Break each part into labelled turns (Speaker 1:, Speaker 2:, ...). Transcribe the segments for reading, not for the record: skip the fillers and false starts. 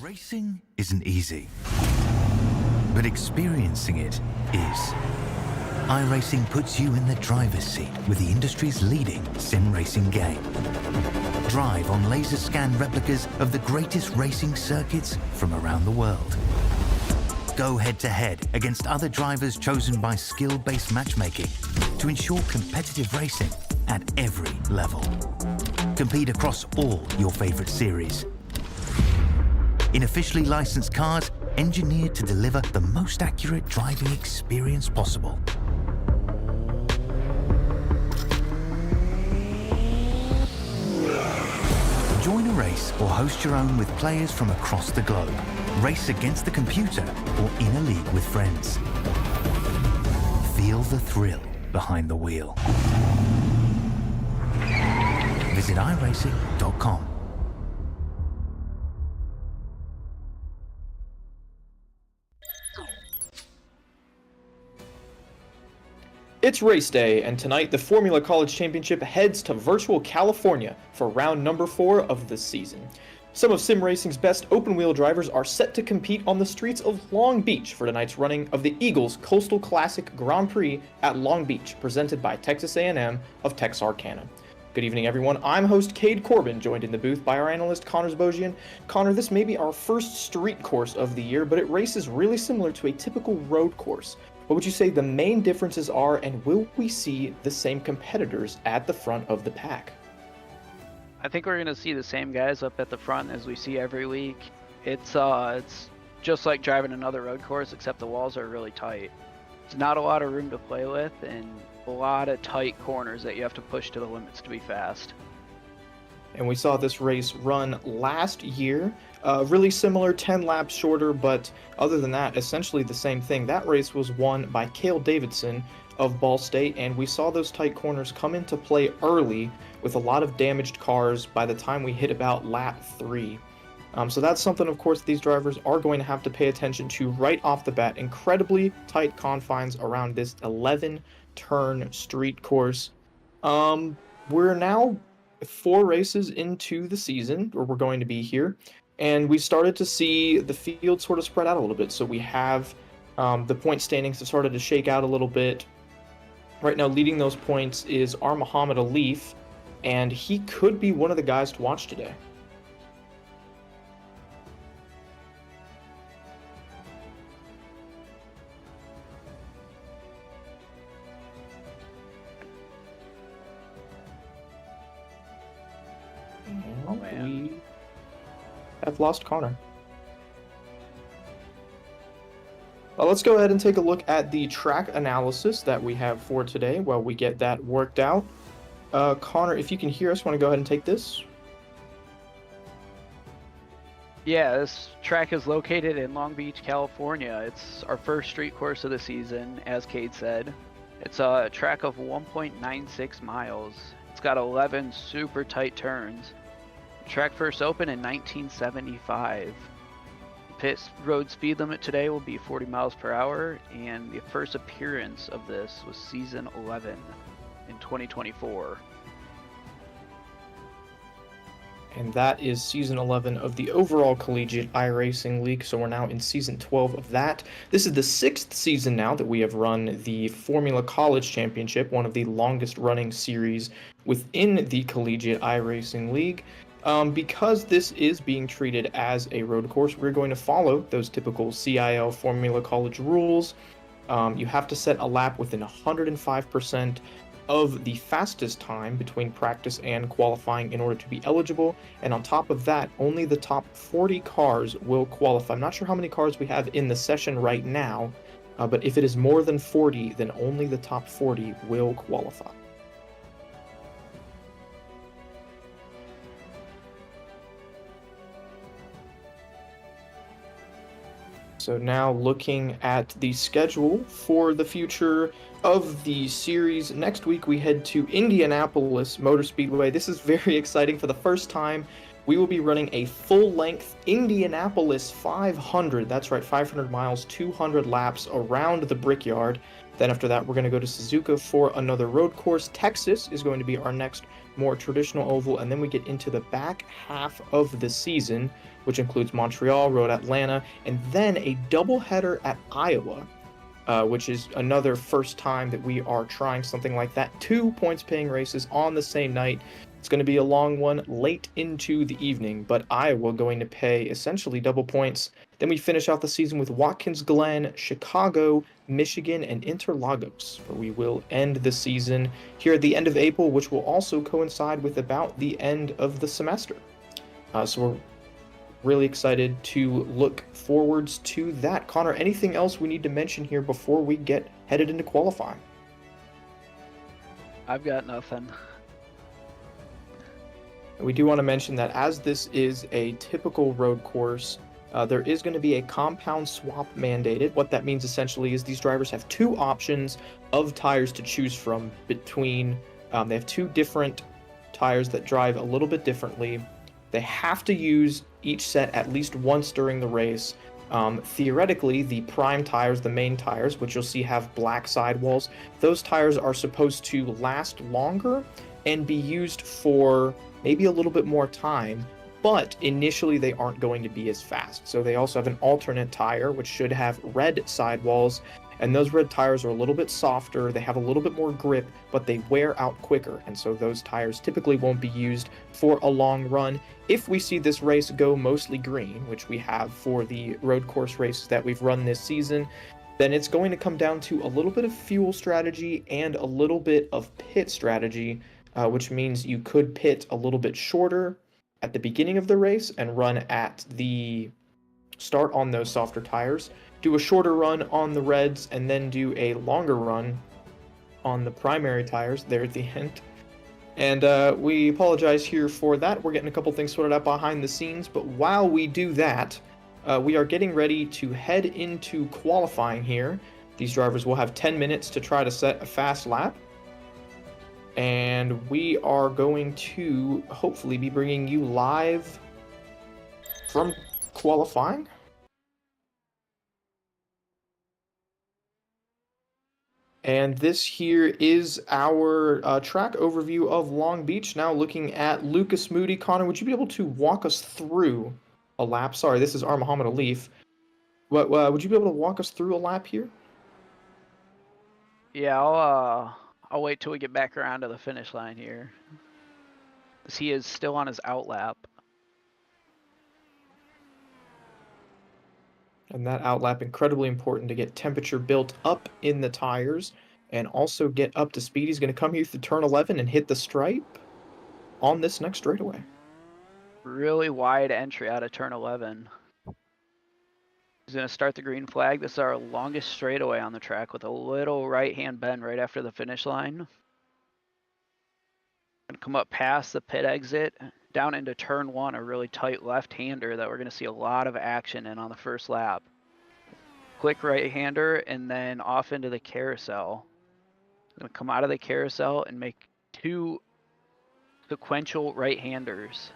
Speaker 1: Racing isn't easy, but experiencing it is. iRacing puts you in the driver's seat with the industry's leading sim racing game. Drive on laser scan replicas of the greatest racing circuits from around the world. Go head-to-head against other drivers chosen by skill-based matchmaking to ensure competitive racing at every level. Compete across all your favorite series. In officially licensed cars, engineered to deliver the most accurate driving experience possible. Join a race or host your own with players from across the globe. Race against the computer or in a league with friends. Feel the thrill behind the wheel. Visit iRacing.com.
Speaker 2: It's race day, and tonight the Formula College Championship heads to virtual California for round number 4 of the season. Some of sim racing's best open-wheel drivers are set to compete on the streets of Long Beach for tonight's running of the Eagles Coastal Classic Grand Prix at Long Beach, presented by Texas A&M of Texarkana. Good evening, everyone. I'm host Cade Corbin, joined in the booth by our analyst Connor Zbozian. Connor, this may be our first street course of the year, but it races really similar to a typical road course. What would you say the main differences are, and will we see the same competitors at the front of the pack?
Speaker 3: I think we're going to see the same guys up at the front as we see every week. It's just like driving another road course, except the walls are really tight. It's not a lot of room to play with, and a lot of tight corners that you have to push to the limits to be fast.
Speaker 2: And we saw this race run last year, really similar, 10 laps shorter, but other than that, essentially the same thing. That race was won by Cale Davidson of Ball State, and we saw those tight corners come into play early with a lot of damaged cars by the time we hit about lap 3. So that's something, of course, these drivers are going to have to pay attention to right off the bat. Incredibly tight confines around this 11-turn street course. We're now 4 races into the season, or we're going to be here, and we started to see the field sort of spread out a little bit. So we have the point standings have started to shake out a little bit. Right now, leading those points is Muhammad Alif, and he could be one of the guys to watch today.
Speaker 3: Oh, man.
Speaker 2: We have lost Connor. Let's go ahead and take a look at the track analysis that we have for today while we get that worked out. Connor, if you can hear us, want to go ahead and take this?
Speaker 3: Yeah, this track is located in Long Beach, California. It's our first street course of the season, as Cade said. It's a track of 1.96 miles. It's got 11 super tight turns. The track first opened in 1975. Pit road speed limit today will be 40 miles per hour, and the first appearance of this was season 11 in 2024.
Speaker 2: And that is season 11 of the overall collegiate iRacing League, so we're now in season 12 of that. This is the 6th season now that we have run the Formula College Championship, one of the longest running series within the collegiate iRacing League. Because this is being treated as a road course, we're going to follow those typical CIL Formula College rules. You have to set a lap within 105% of the fastest time between practice and qualifying in order to be eligible, and on top of that, only the top 40 cars will qualify. I'm not sure how many cars we have in the session right now, but if it is more than 40, then only the top 40 will qualify. So now looking at the schedule for the future of the series, next week we head to Indianapolis Motor Speedway. This is very exciting. For the first time, we will be running a full-length Indianapolis 500. That's right, 500 miles, 200 laps around the Brickyard. Then after that, we're going to go to Suzuka for another road course. Texas is going to be our next more traditional oval, and then we get into the back half of the season which includes Montreal, Road Atlanta, and then a doubleheader at Iowa, which is another first time that we are trying something like that. 2 points-paying races on the same night. It's going to be a long one late into the evening, but Iowa going to pay essentially double points. Then we finish out the season with Watkins Glen, Chicago, Michigan, and Interlagos, where we will end the season here at the end of April, which will also coincide with about the end of the semester. So we're really excited to look forwards to that. Connor, anything else we need to mention here before we get headed into qualifying?
Speaker 3: I've got nothing.
Speaker 2: We do want to mention that as this is a typical road course, there is going to be a compound swap mandated. What that means essentially is these drivers have 2 options of tires to choose from between. They have 2 different tires that drive a little bit differently. They have to use each set at least once during the race. Theoretically, the prime tires, the main tires, which you'll see have black sidewalls, those tires are supposed to last longer and be used for maybe a little bit more time, but initially they aren't going to be as fast. So they also have an alternate tire, which should have red sidewalls, and those red tires are a little bit softer, they have a little bit more grip, but they wear out quicker, and so those tires typically won't be used for a long run. If we see this race go mostly green, which we have for the road course races that we've run this season, then it's going to come down to a little bit of fuel strategy and a little bit of pit strategy, which means you could pit a little bit shorter at the beginning of the race and run at the start on those softer tires, do a shorter run on the reds, and then do a longer run on the primary tires there at the end. And we apologize here for that. We're getting a couple things sorted out behind the scenes, but while we do that, we are getting ready to head into qualifying here. These drivers will have 10 minutes to try to set a fast lap. And we are going to hopefully be bringing you live from qualifying. And this here is our track overview of Long Beach. Now looking at Lucas Moody. Connor, would you be able to walk us through a lap? Sorry, this is our Muhammad Alif. Would you be able to walk us through a lap here?
Speaker 3: Yeah, I'll wait till we get back around to the finish line here. As he is still on his out lap.
Speaker 2: And that outlap incredibly important to get temperature built up in the tires and also get up to speed. He's going to come here through turn 11 and hit the stripe on this next straightaway.
Speaker 3: Really wide entry out of turn 11. He's going to start the green flag. This is our longest straightaway on the track with a little right-hand bend right after the finish line. Going to come up past the pit exit, down into turn 1, a really tight left-hander that we're going to see a lot of action in on the first lap. Quick right-hander, and then off into the carousel. Going to come out of the carousel and make 2 sequential right-handers.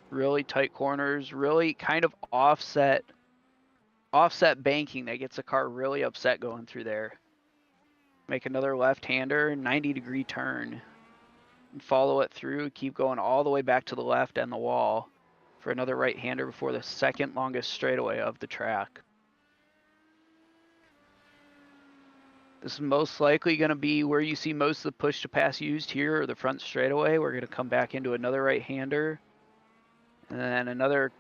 Speaker 3: Really tight corners, really kind of offset banking that gets the car really upset going through there. Make another left-hander, 90-degree turn. And follow it through, keep going all the way back to the left and the wall for another right-hander before the second longest straightaway of the track. This is most likely going to be where you see most of the push-to-pass used here, or the front straightaway. We're going to come back into another right-hander, and then another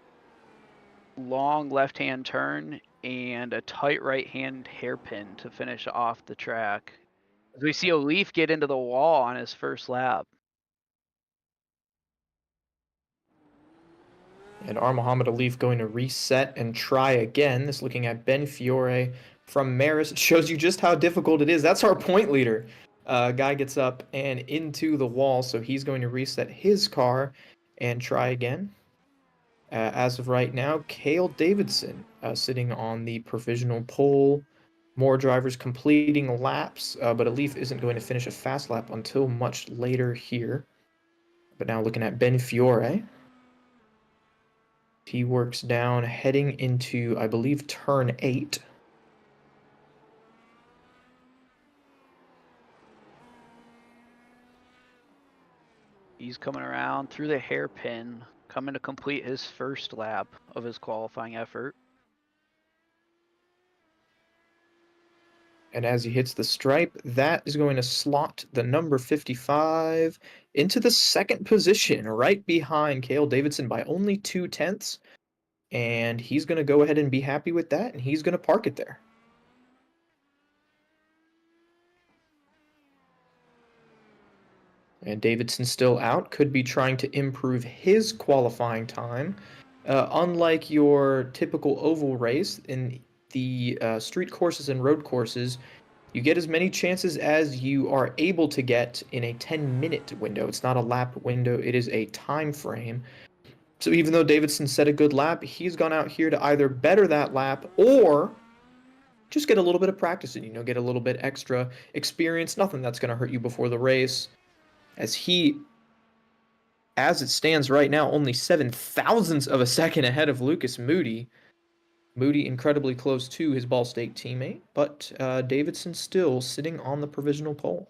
Speaker 3: long left-hand turn, and a tight right-hand hairpin to finish off the track. As we see Alif get into the wall on his first lap.
Speaker 2: And our Muhammad Alif going to reset and try again. This looking at Ben Fiore from Maris. It shows you just how difficult it is. That's our point leader. Guy gets up and into the wall, so he's going to reset his car and try again. As of right now, Cale Davidson sitting on the provisional pole. More drivers completing laps, but Alif isn't going to finish a fast lap until much later here. But now looking at Ben Fiore. He works down, heading into, I believe, turn 8.
Speaker 3: He's coming around through the hairpin, coming to complete his first lap of his qualifying effort.
Speaker 2: And as he hits the stripe, that is going to slot the number 55 into the second position, right behind Cale Davidson by only 0.2. And he's going to go ahead and be happy with that, and he's going to park it there. And Davidson still out, could be trying to improve his qualifying time. Unlike your typical oval race, in the street courses and road courses, you get as many chances as you are able to get in a 10-minute window. It's not a lap window, it is a time frame. So even though Davidson set a good lap, he's gone out here to either better that lap or just get a little bit of practice and, get a little bit extra experience. Nothing that's going to hurt you before the race. As it stands right now, only 0.07 of a second ahead of Lucas Moody. Moody incredibly close to his Ball State teammate, but Davidson still sitting on the provisional pole.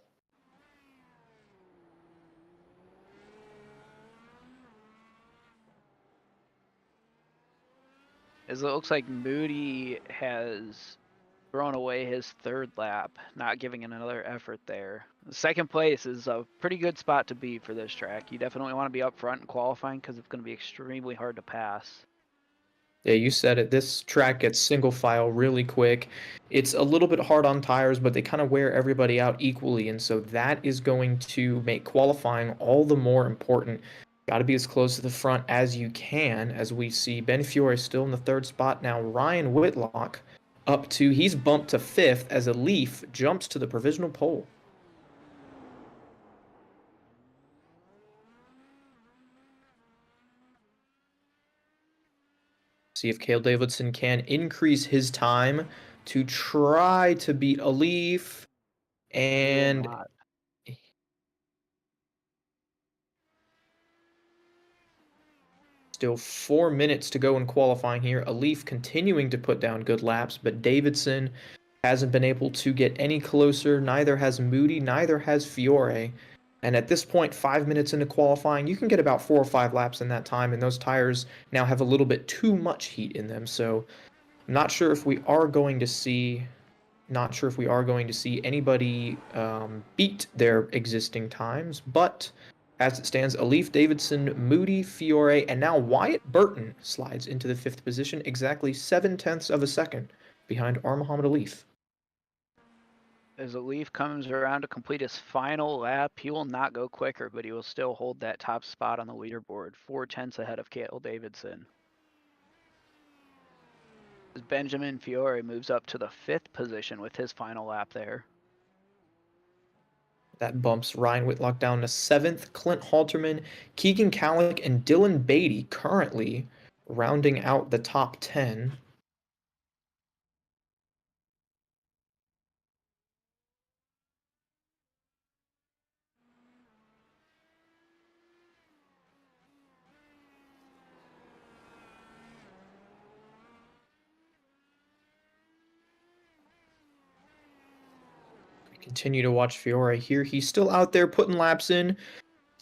Speaker 3: As it looks like Moody has thrown away his third lap, not giving it another effort there. Second place is a pretty good spot to be for this track. You definitely want to be up front in qualifying because it's going to be extremely hard to pass.
Speaker 2: Yeah, you said it. This track gets single file really quick. It's a little bit hard on tires, but they kind of wear everybody out equally, and so that is going to make qualifying all the more important. Got to be as close to the front as you can, as we see Ben Fiore still in the third spot now. Ryan Whitlock he's bumped to fifth as a Leaf jumps to the provisional pole. See if Cale Davidson can increase his time to try to beat a Leaf. And still 4 minutes to go in qualifying here. A Leaf continuing to put down good laps, but Davidson hasn't been able to get any closer. Neither has Moody, neither has Fiore. And at this point, 5 minutes into qualifying, you can get about 4 or 5 laps in that time, and those tires now have a little bit too much heat in them. So I'm not sure if we are going to see anybody beat their existing times, but as it stands, Alif Davidson, Moody, Fiore, and now Wyatt Burton slides into the 5th position, exactly 0.7 of a second behind R. Muhammad Alif.
Speaker 3: As Alif comes around to complete his final lap, he will not go quicker, but he will still hold that top spot on the leaderboard, 0.4 ahead of Cale Davidson. As Benjamin Fiore moves up to the 5th position with his final lap there.
Speaker 2: That bumps Ryan Whitlock down to 7th. Clint Halterman, Keegan Callick, and Dylan Beatty currently rounding out the top 10. Continue to watch Fiore here. He's still out there putting laps in,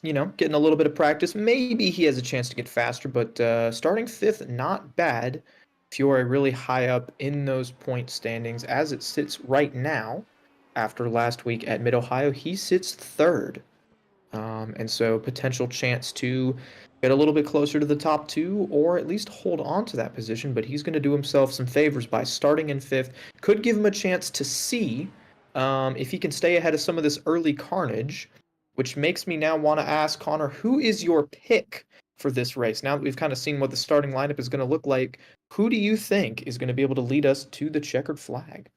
Speaker 2: getting a little bit of practice. Maybe he has a chance to get faster, but starting 5th, not bad. Fiore really high up in those point standings as it sits right now. After last week at Mid-Ohio, he sits 3rd. And so potential chance to get a little bit closer to the top 2 or at least hold on to that position, but he's going to do himself some favors by starting in 5th. Could give him a chance to see if he can stay ahead of some of this early carnage, which makes me now want to ask Connor, who is your pick for this race? Now that we've kind of seen what the starting lineup is going to look like, who do you think is going to be able to lead us to the checkered flag?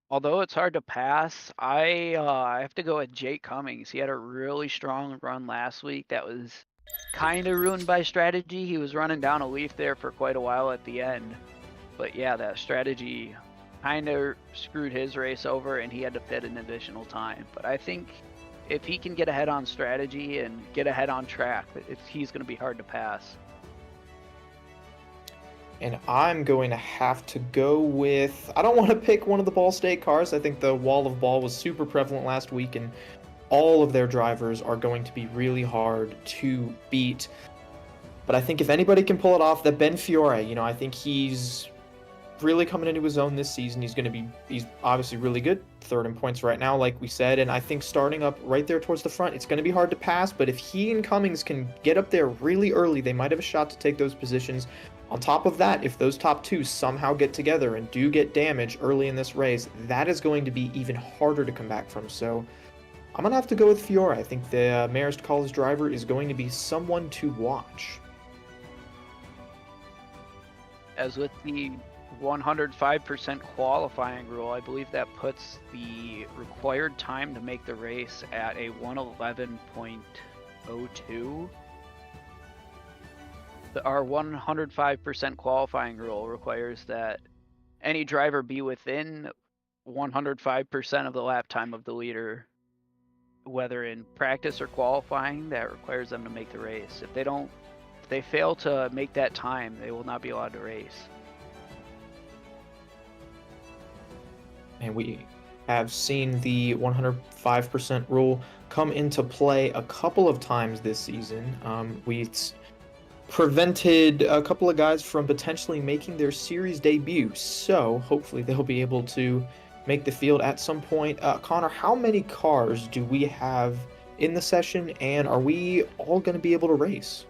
Speaker 3: Although it's hard to pass, I have to go with Jake Cummings. He had a really strong run last week that was kind of ruined by strategy. He was running down a Leaf there for quite a while at the end. But yeah, that strategy kind of screwed his race over, and he had to pit an additional time. But I think if he can get ahead on strategy and get ahead on track, he's going to be hard to pass.
Speaker 2: And I'm going to have to go with, I don't want to pick one of the Ball State cars. I think the wall of ball was super prevalent last week, and all of their drivers are going to be really hard to beat. But I think if anybody can pull it off, that Ben Fiore, you know, I think he's really coming into his own this season. He's obviously really good, third in points right now, like we said, and I think starting up right there towards the front, it's going to be hard to pass, but if he and Cummings can get up there really early, they might have a shot to take those positions. On top of that, if those top two somehow get together and do get damage early in this race, that is going to be even harder to come back from. So I'm going to have to go with Fiore. I think the Marist College driver is going to be someone to watch.
Speaker 3: As with the 105% qualifying rule, I believe that puts the required time to make the race at a 111.02. Our 105% qualifying rule requires that any driver be within 105% of the lap time of the leader, whether in practice or qualifying. That requires them to make the race. If they fail to make that time, they will not be allowed to race.
Speaker 2: And we have seen the 105% rule come into play a couple of times this season. It's prevented a couple of guys from potentially making their series debut, so hopefully they'll be able to make the field at some point. Connor, how many cars do we have in the session, and are we all going to be able to race?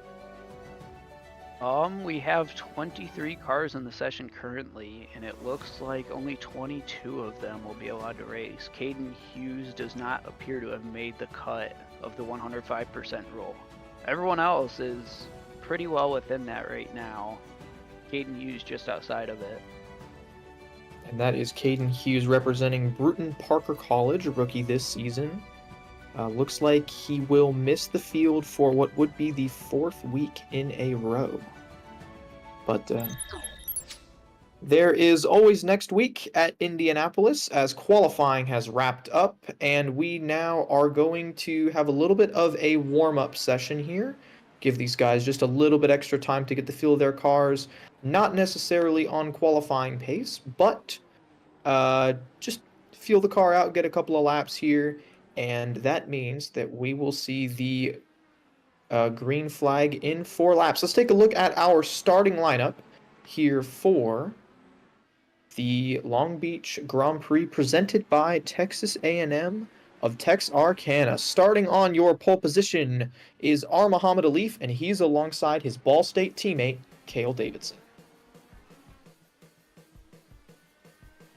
Speaker 3: We have 23 cars in the session currently, and it looks like only 22 of them will be allowed to race. Caden Hughes does not appear to have made the cut of the 105% rule. Everyone else is pretty well within that right now. Caden Hughes just outside of it.
Speaker 2: And that is Caden Hughes representing Bruton Parker College, a rookie this season. Looks like he will miss the field for what would be the 4th week in a row. But there is always next week at Indianapolis, as qualifying has wrapped up, and we now are going to have a little bit of a warm-up session here. Give these guys just a little bit extra time to get the feel of their cars. Not necessarily on qualifying pace, but just feel the car out, get a couple of laps here, and that means that we will see the green flag in 4 laps. Let's take a look at our starting lineup here for the Long Beach Grand Prix presented by Texas A&M of Texarkana. Starting on your pole position is R. Muhammad Alif, and he's alongside his Ball State teammate, Cale Davidson.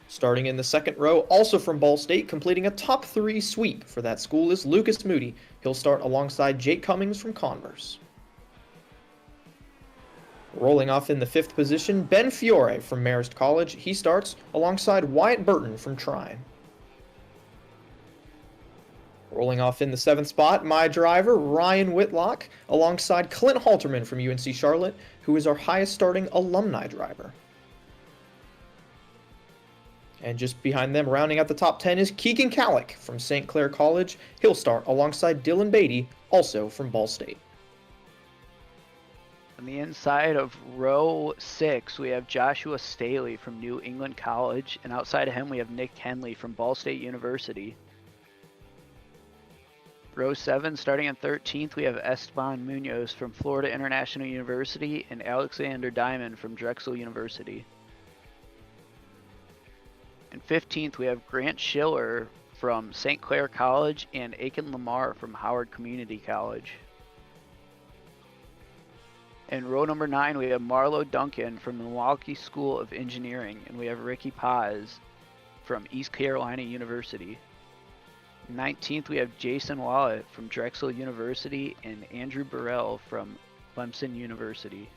Speaker 2: Starting in the second row, also from Ball State, completing a top 3 sweep for that school is Lucas Moody. He'll start alongside Jake Cummings from Converse. Rolling off in the 5th position, Ben Fiore from Marist College. He starts alongside Wyatt Burton from Trine. Rolling off in the 7th spot, my driver, Ryan Whitlock, alongside Clint Halterman from UNC Charlotte, who is our highest starting alumni driver. And just behind them, rounding out the top 10, is Keegan Calick from St. Clair College. He'll start alongside Dylan Beatty, also from Ball State.
Speaker 3: On the inside of row 6, we have Joshua Staley from New England College, and outside of him we have Nick Henley from Ball State University. Row 7, starting on 13th, we have Esteban Munoz from Florida International University and Alexander Diamond from Drexel University. And 15th, we have Grant Schiller from St. Clair College and Aiken Lamar from Howard Community College. In row number 9, we have Marlo Duncan from the Milwaukee School of Engineering, and we have Ricky Paz from East Carolina University. 19th, we have Jason Wallet from Drexel University and Andrew Burrell from Clemson University.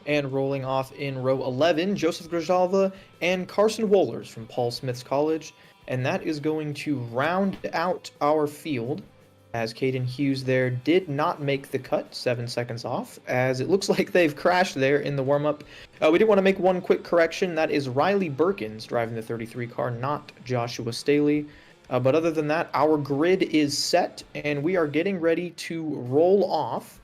Speaker 2: And rolling off in row 11, Joseph Grijalva and Carson Wohlers from Paul Smith's College. And that is going to round out our field, as Caden Hughes there did not make the cut, 7 seconds off, as it looks like they've crashed there in the warm-up. We did want to make one quick correction. That is Riley Birkins driving the 33 car, not Joshua Staley. But other than that, our grid is set, and we are getting ready to roll off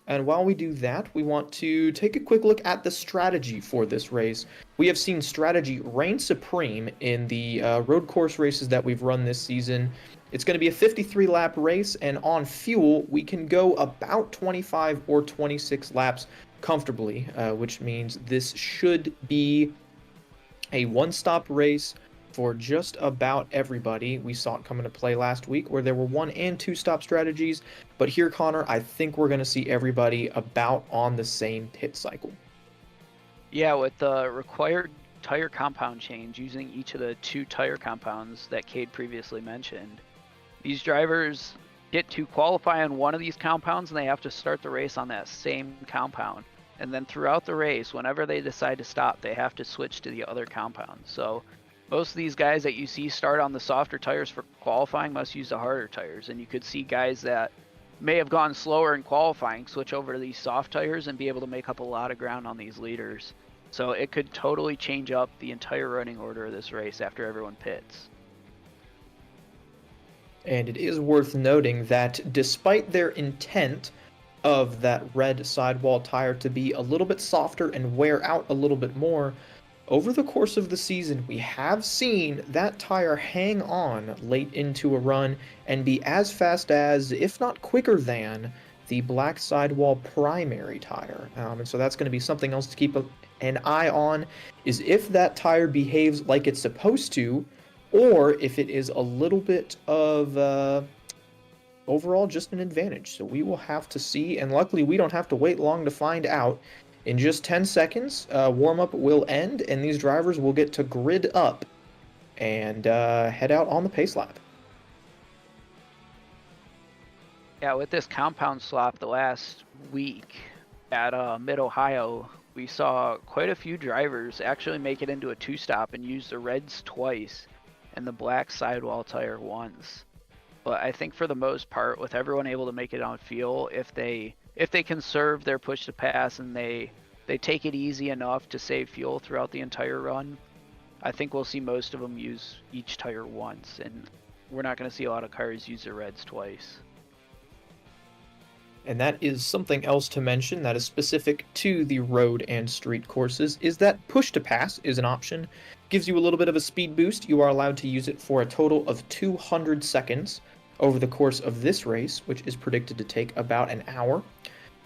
Speaker 2: And while we do that, we want to take a quick look at the strategy for this race. We have seen strategy reign supreme in the road course races that we've run this season. It's going to be a 53-lap race, and on fuel, we can go about 25 or 26 laps comfortably, which means this should be a one-stop race for just about everybody. We saw it come into play last week where there were 1 and 2 stop strategies, but here, Connor, I think we're going to see everybody about on the same pit cycle.
Speaker 3: Yeah, with the required tire compound change using each of the 2 tire compounds that Cade previously mentioned, these drivers get to qualify on one of these compounds and they have to start the race on that same compound. And then throughout the race, whenever they decide to stop, they have to switch to the other compound. So most of these guys that you see start on the softer tires for qualifying must use the harder tires. And you could see guys that may have gone slower in qualifying switch over to these soft tires and be able to make up a lot of ground on these leaders. So it could totally change up the entire running order of this race after everyone pits.
Speaker 2: And it is worth noting that despite their intent of that red sidewall tire to be a little bit softer and wear out a little bit more, over the course of the season, we have seen that tire hang on late into a run and be as fast as, if not quicker than, the black sidewall primary tire. And so that's going to be something else to keep an eye on, is if that tire behaves like it's supposed to, or if it is a little bit of overall just an advantage. So we will have to see, and luckily we don't have to wait long to find out. In just 10 seconds, warm-up will end, and these drivers will get to grid up and head out on the pace lap.
Speaker 3: Yeah, with this compound swap the last week at Mid-Ohio, we saw quite a few drivers actually make it into a 2-stop and use the reds twice and the black sidewall tire once. But I think for the most part, with everyone able to make it on fuel, if they conserve their push to pass and they take it easy enough to save fuel throughout the entire run, I think we'll see most of them use each tire once, and we're not going to see a lot of cars use their reds twice.
Speaker 2: And that is something else to mention that is specific to the road and street courses, is that push to pass is an option. Gives you a little bit of a speed boost. You are allowed to use it for a total of 200 seconds over the course of this race, which is predicted to take about an hour.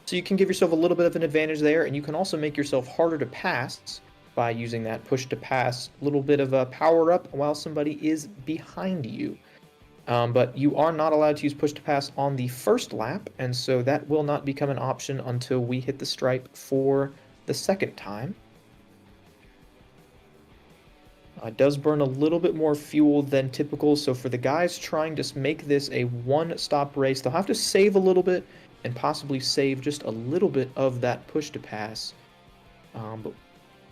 Speaker 2: So you can give yourself a little bit of an advantage there, and you can also make yourself harder to pass by using that push to pass, a little bit of a power up while somebody is behind you. But you are not allowed to use push to pass on the first lap, and so that will not become an option until we hit the stripe for the second time. It does burn a little bit more fuel than typical, so for the guys trying to make this a one-stop race, they'll have to save a little bit and possibly save just a little bit of that push to pass. But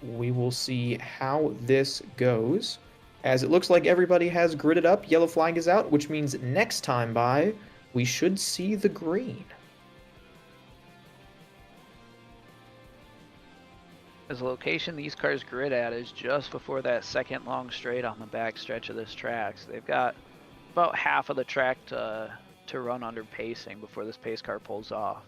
Speaker 2: we will see how this goes, as it looks like everybody has gridded up. Yellow flag is out, which means next time by, we should see the green.
Speaker 3: As the location these cars grid at is just before that second long straight on the back stretch of this track. So they've got about half of the track to run under pacing before this pace car pulls off.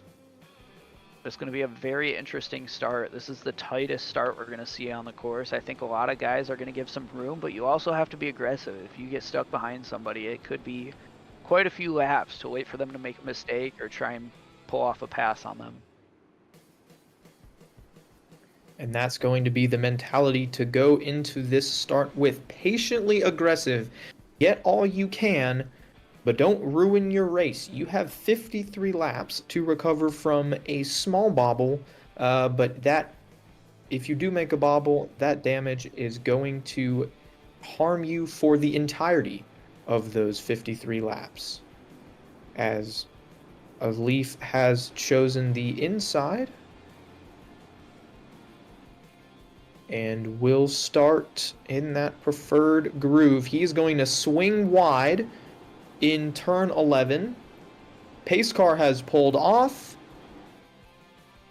Speaker 3: It's going to be a very interesting start. This is the tightest start we're going to see on the course. I think a lot of guys are going to give some room, but you also have to be aggressive. If you get stuck behind somebody, it could be quite a few laps to wait for them to make a mistake or try and pull off a pass on them.
Speaker 2: And that's going to be the mentality to go into this start with. Patiently aggressive. Get all you can, but don't ruin your race. You have 53 laps to recover from a small bobble, but that, if you do make a bobble, that damage is going to harm you for the entirety of those 53 laps. As a Leaf has chosen the inside, and will start in that preferred groove. He's going to swing wide in turn 11. Pace car has pulled off,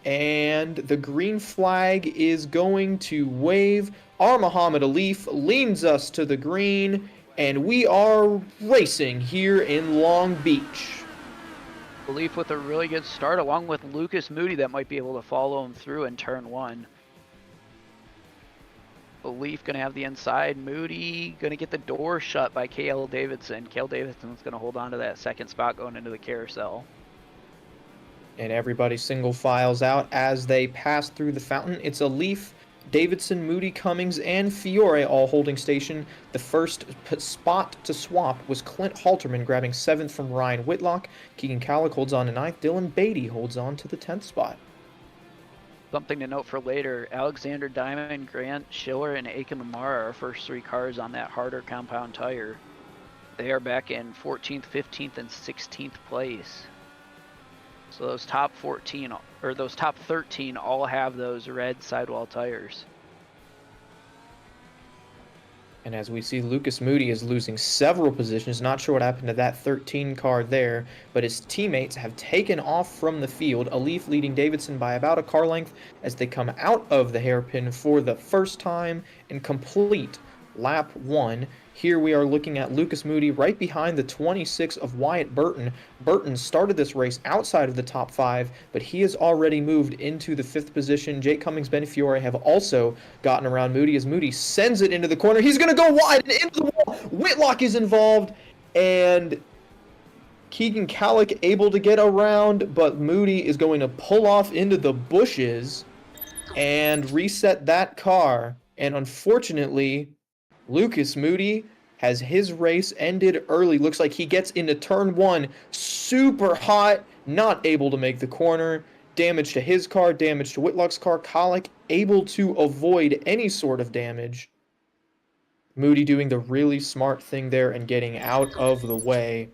Speaker 2: and the green flag is going to wave. Our Muhammad Alif leads us to the green, and we are racing here in Long Beach.
Speaker 3: Belief with a really good start, along with Lucas Moody that might be able to follow him through in turn 1. Belief going to have the inside. Moody going to get the door shut by Cale Davidson. Cale Davidson's going to hold on to that second spot going into the carousel.
Speaker 2: And everybody single files out as they pass through the fountain. It's a Leaf, Davidson, Moody, Cummings, and Fiore all holding station. The first spot to swap was Clint Halterman grabbing 7th from Ryan Whitlock. Keegan Calick holds on to 9th. Dylan Beatty holds on to the 10th spot.
Speaker 3: Something to note for later, Alexander Diamond, Grant Schiller, and Aiken Lamar are our first 3 cars on that harder compound tire. They are back in 14th, 15th, and 16th place. So those top 14, or those top 13 all have those red sidewall tires.
Speaker 2: And as we see, Lucas Moody is losing several positions. Not sure what happened to that 13 car there, but his teammates have taken off from the field. A Leaf leading Davidson by about a car length as they come out of the hairpin for the first time and complete lap 1. Here we are looking at Lucas Moody right behind the 26 of Wyatt Burton. Burton started this race outside of the top 5, but he has already moved into the 5th position. Jake Cummings, Ben Fiore have also gotten around Moody as Moody sends it into the corner. He's going to go wide and into the wall. Whitlock is involved, and Keegan Calick able to get around, but Moody is going to pull off into the bushes and reset that car. And unfortunately, Lucas Moody has his race ended early. Looks like he gets into turn 1 super hot, not able to make the corner. Damage to his car, damage to Whitlock's car. Calick able to avoid any sort of damage. Moody doing the really smart thing there and getting out of the way.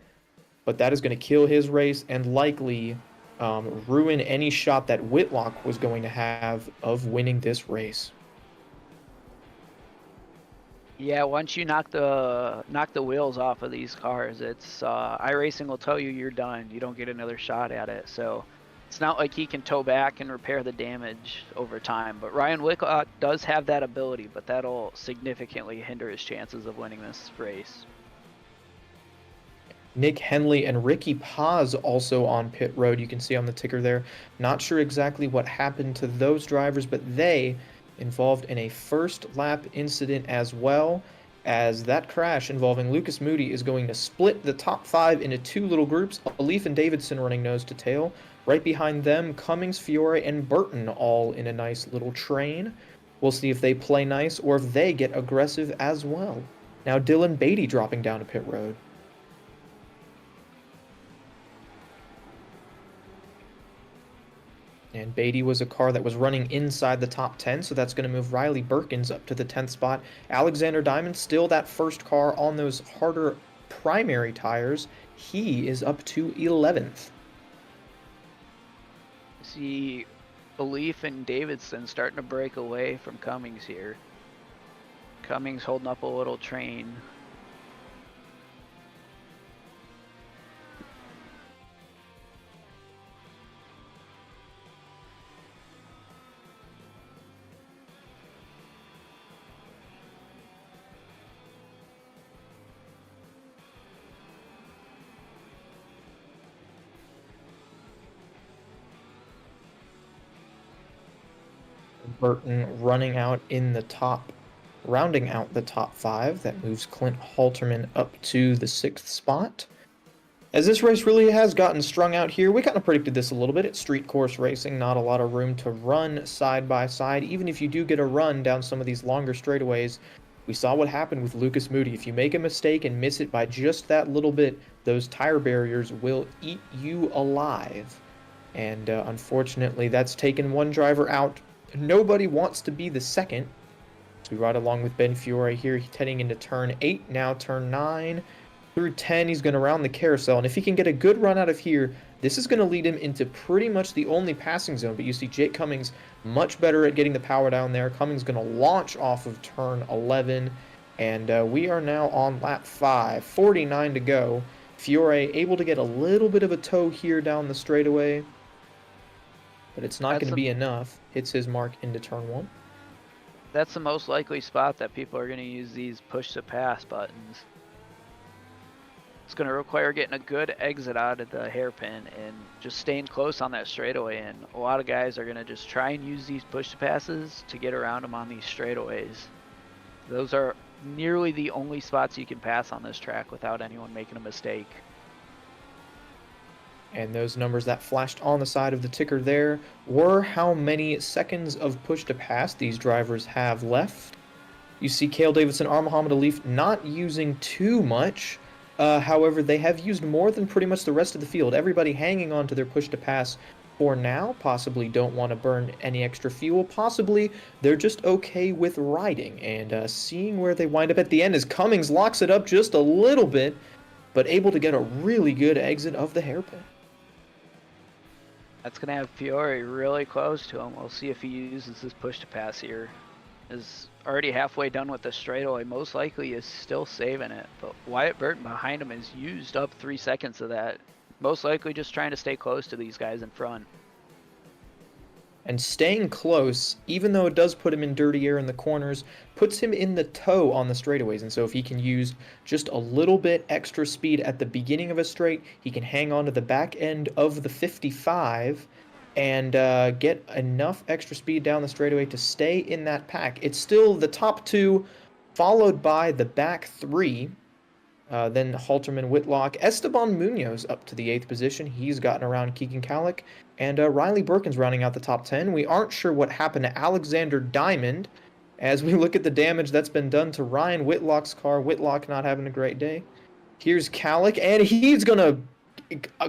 Speaker 2: But that is going to kill his race and likely ruin any shot that Whitlock was going to have of winning this race.
Speaker 3: Yeah, once you knock the wheels off of these cars, it's iRacing will tell you you're done. You don't get another shot at it. So it's not like he can tow back and repair the damage over time. But Ryan Whitlock does have that ability, but that'll significantly hinder his chances of winning this race.
Speaker 2: Nick Henley and Ricky Paz also on pit road. You can see on the ticker there. Not sure exactly what happened to those drivers, but they involved in a first lap incident as well, as that crash involving Lucas Moody is going to split the top 5 into 2 little groups. Leaf and Davidson running nose to tail. Right behind them, Cummings, Fiore, and Burton all in a nice little train. We'll see if they play nice or if they get aggressive as well. Now Dylan Beatty dropping down to pit road. And Beatty was a car that was running inside the top 10, so that's going to move Riley Birkins up to the 10th spot. Alexander Diamond, still that first car on those harder primary tires. He is up to 11th.
Speaker 3: See Belief and Davidson starting to break away from Cummings here. Cummings holding up a little train.
Speaker 2: Burton running out in the top, rounding out the top 5. That moves Clint Halterman up to the 6th spot. As this race really has gotten strung out here, we kind of predicted this a little bit. It's street course racing, not a lot of room to run side by side. Even if you do get a run down some of these longer straightaways, we saw what happened with Lucas Moody. If you make a mistake and miss it by just that little bit, those tire barriers will eat you alive. And unfortunately, that's taken one driver out. Nobody wants to be the second. So we ride along with Ben Fiore here. He's heading into turn 8, now turn 9. Through 10, he's going to round the carousel. And if he can get a good run out of here, this is going to lead him into pretty much the only passing zone. But you see Jake Cummings much better at getting the power down there. Cummings going to launch off of turn 11. And we are now on lap 5, 49 to go. Fiore able to get a little bit of a tow here down the straightaway. But it's not going to be enough. Hits his mark into turn 1.
Speaker 3: That's the most likely spot that people are going to use these push to pass buttons. It's going to require getting a good exit out of the hairpin and just staying close on that straightaway. And a lot of guys are going to just try and use these push-to-passes to get around them on these straightaways. Those are nearly the only spots you can pass on this track without anyone making a mistake.
Speaker 2: And those numbers that flashed on the side of the ticker there were how many seconds of push to pass these drivers have left. You see Cale Davidson, Muhammad Alif not using too much. However, they have used more than pretty much the rest of the field. Everybody hanging on to their push to pass for now. Possibly don't want to burn any extra fuel. Possibly they're just okay with riding and seeing where they wind up at the end as Cummings locks it up just a little bit, but able to get a really good exit of the hairpin.
Speaker 3: That's going to have Fiore really close to him. We'll see if he uses his push to pass here. Is already halfway done with the straightaway. Most likely is still saving it. But Wyatt Burton behind him has used up 3 seconds of that. Most likely just trying to stay close to these guys in front.
Speaker 2: And staying close, even though it does put him in dirty air in the corners, puts him in the tow on the straightaways. And so if he can use just a little bit extra speed at the beginning of a straight, he can hang on to the back end of the 55 and get enough extra speed down the straightaway to stay in that pack. It's still the top 2, followed by the back 3. Then Halterman, Whitlock, Esteban Munoz up to the 8th position. He's gotten around Keegan Kallick. And Riley Birkin's rounding out the top 10. We aren't sure what happened to Alexander Diamond as we look at the damage that's been done to Ryan Whitlock's car. Whitlock not having a great day. Here's Kallick, and he's going to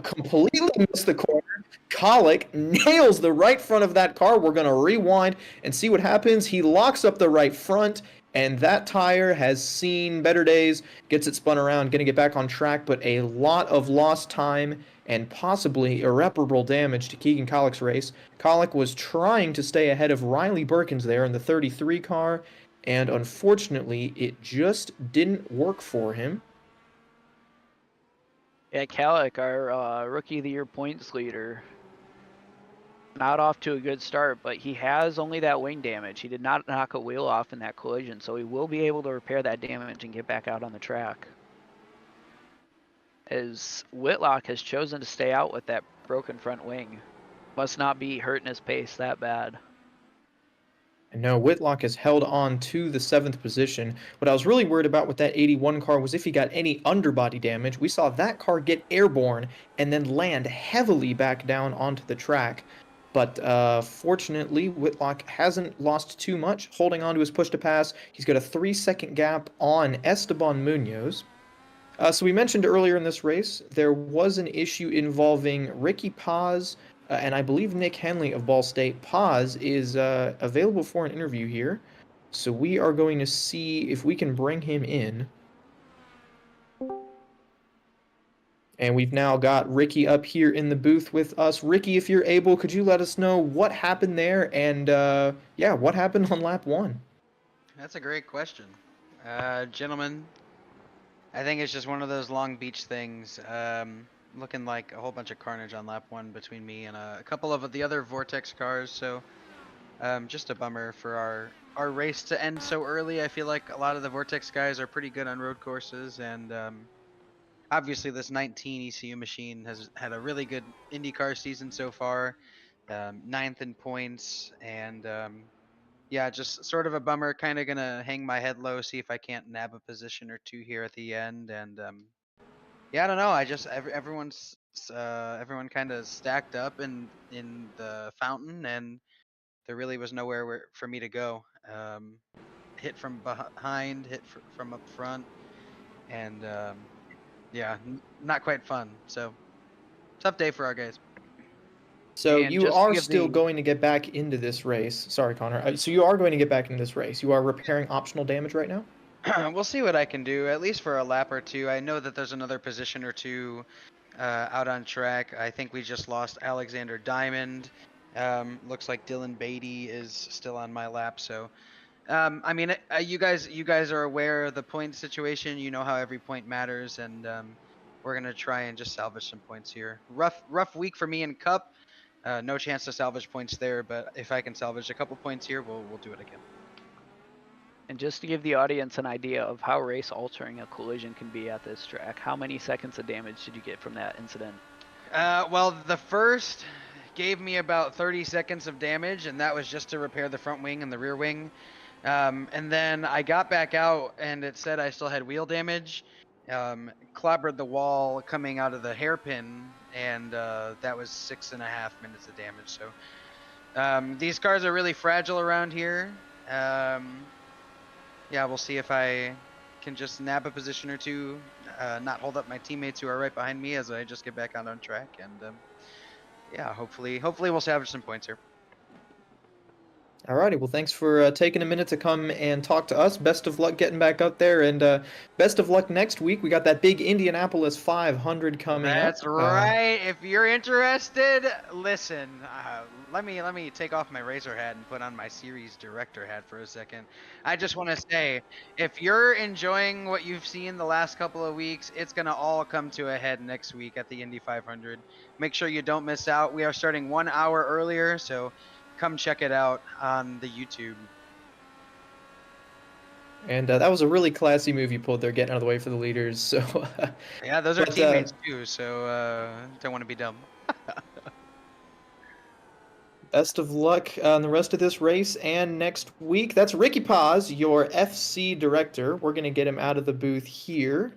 Speaker 2: completely miss the corner. Kallick nails the right front of that car. We're going to rewind and see what happens. He locks up the right front, and that tire has seen better days. Gets it spun around, going to get back on track, but a lot of lost time and possibly irreparable damage to Keegan Kallick's race. Kallick was trying to stay ahead of Riley Birkins there in the 33 car, and unfortunately, it just didn't work for him.
Speaker 3: Yeah, Kallick, our Rookie of the Year points leader, not off to a good start, but he has only that wing damage. He did not knock a wheel off in that collision, so he will be able to repair that damage and get back out on the track. As Whitlock has chosen to stay out with that broken front wing. Must not be hurting his pace that bad.
Speaker 2: And no, Whitlock has held on to the 7th position. What I was really worried about with that 81 car was if he got any underbody damage. We saw that car get airborne and then land heavily back down onto the track. But fortunately, Whitlock hasn't lost too much, holding on to his push to pass. He's got a 3-second gap on Esteban Munoz. So we mentioned earlier in this race, there was an issue involving Ricky Paz and I believe Nick Henley of Ball State. Paz is available for an interview here. So we are going to see if we can bring him in. And we've now got Ricky up here in the booth with us. Ricky, if you're able, could you let us know what happened there and, yeah, what happened on lap 1?
Speaker 4: That's a great question. Gentlemen, I think it's just one of those Long Beach things. Looking like a whole bunch of carnage on lap 1 between me and a couple of the other Vortex cars. So just a bummer for our race to end so early. I feel like a lot of the Vortex guys are pretty good on road courses, and obviously this 19 ECU machine has had a really good IndyCar season so far. 9th in points, and yeah, just sort of a bummer. Kind of gonna hang my head low, see if I can't nab a position or 2 here at the end. And yeah, I don't know. I just everyone kind of stacked up in the fountain, and there really was nowhere for me to go. Hit from behind, hit from up front, and yeah, not quite fun. So tough day for our guys.
Speaker 2: So
Speaker 3: And
Speaker 2: you
Speaker 3: just to
Speaker 2: are
Speaker 3: give
Speaker 2: still
Speaker 3: the-
Speaker 2: going to get back into this race. Sorry, Connor. So you are going to get back into this race. You are repairing optional damage right now?
Speaker 4: We'll see what I can do, at least for a lap or 2. I know that there's another position or 2 out on track. I think we just lost Alexander Diamond. Looks like Dylan Beatty is still on my lap. So, I mean, you guys are aware of the point situation. You know how every point matters, and we're gonna try and just salvage some points here. Rough week for me in Cup. No chance to salvage points there, but if I can salvage a couple points here, we'll do it again.
Speaker 3: And just to give the audience an idea of how race altering a collision can be at this track, how many seconds of damage did you get from that incident?
Speaker 4: Well, the first gave me about 30 seconds of damage, and that was just to repair the front wing and the rear wing. And then I got back out, and it said I still had wheel damage. Clobbered the wall coming out of the hairpin, and that was 6.5 minutes of damage. So these cars are really fragile around here. Yeah, we'll see if I can just nab a position or two, not hold up my teammates who are right behind me as I just get back out on track, and yeah, hopefully we'll salvage some points here.
Speaker 2: Alrighty, well, thanks for taking a minute to come and talk to us. Best of luck getting back out there, and best of luck next week. We got that big Indianapolis 500 coming
Speaker 4: That's
Speaker 2: up.
Speaker 4: right. If you're interested, listen. Let me take off my Razor hat and put on my series director hat for a second. I just want to say, if you're enjoying what you've seen the last couple of weeks, it's gonna all come to a head next week at the Indy 500. Make sure you don't miss out. We are starting 1 hour earlier, so come check it out on the YouTube.
Speaker 2: And that was a really classy move you pulled there, getting out of the way for the leaders. So
Speaker 4: Yeah, those are
Speaker 2: But,
Speaker 4: teammates too, so don't want to be dumb.
Speaker 2: best of luck on the rest of this race and next week. That's Ricky Paz, your FC director. We're gonna get him out of the booth here.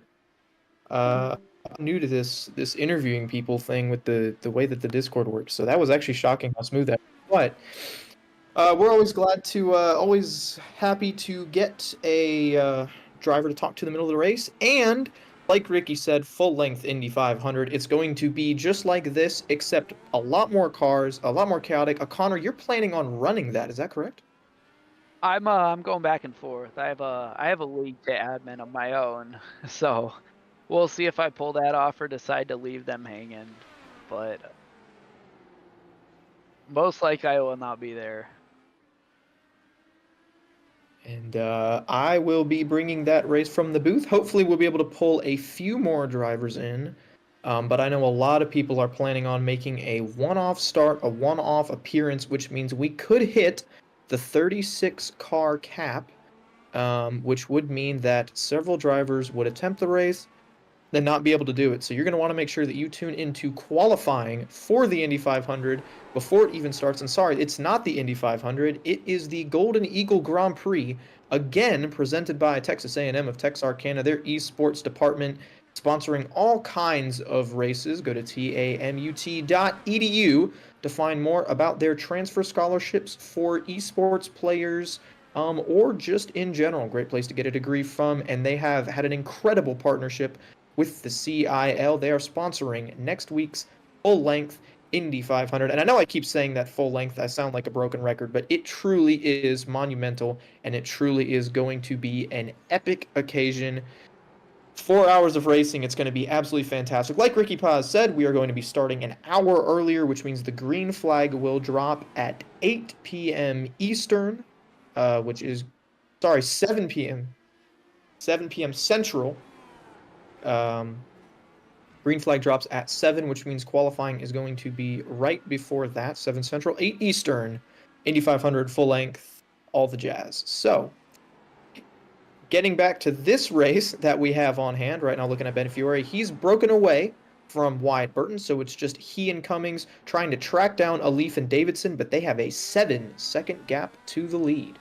Speaker 2: I'm new to this interviewing people thing with the way that the Discord works, so that was actually shocking how smooth that. But we're always glad to, always happy to get a driver to talk to in the middle of the race. And like Ricky said, full length Indy 500. It's going to be just like this, except a lot more cars, a lot more chaotic. Connor, you're planning on running that, is that correct?
Speaker 3: I'm going back and forth. I have a league to admin of my own, so we'll see if I pull that off or decide to leave them hanging. But most likely I will not be there.
Speaker 2: And I will be bringing that race from the booth. Hopefully, we'll be able to pull a few more drivers in. But I know a lot of people are planning on making a one-off start, a one-off appearance, which means we could hit the 36 car cap, which would mean that several drivers would attempt the race, then not be able to do it. So you're going to want to make sure that you tune into qualifying for the Indy 500 before it even starts. And sorry, it's not the Indy 500. It is the Golden Eagle Grand Prix, again presented by Texas A&M of Texarkana, their esports department, sponsoring all kinds of races. Go to tamut.edu to find more about their transfer scholarships for esports players, or just in general. Great place to get a degree from, and they have had an incredible partnership with the CIL. They are sponsoring next week's full-length Indy 500. And I know I keep saying that full length, I sound like a broken record, but it truly is monumental, and it truly is going to be an epic occasion. 4 hours of racing. It's going to be absolutely fantastic. Like Ricky Paz said, we are going to be starting an hour earlier, which means the green flag will drop at 8 p.m. Eastern, which is, sorry, 7 p.m. 7 p.m. Central. Green flag drops at 7, which means qualifying is going to be right before that, 7 Central, 8 Eastern, Indy 500 full length, all the jazz. So, getting back to this race that we have on hand right now, looking at Ben Fiore, he's broken away from Wyatt Burton, so it's just he and Cummings trying to track down Alif and Davidson, but they have a 7-second gap to the lead.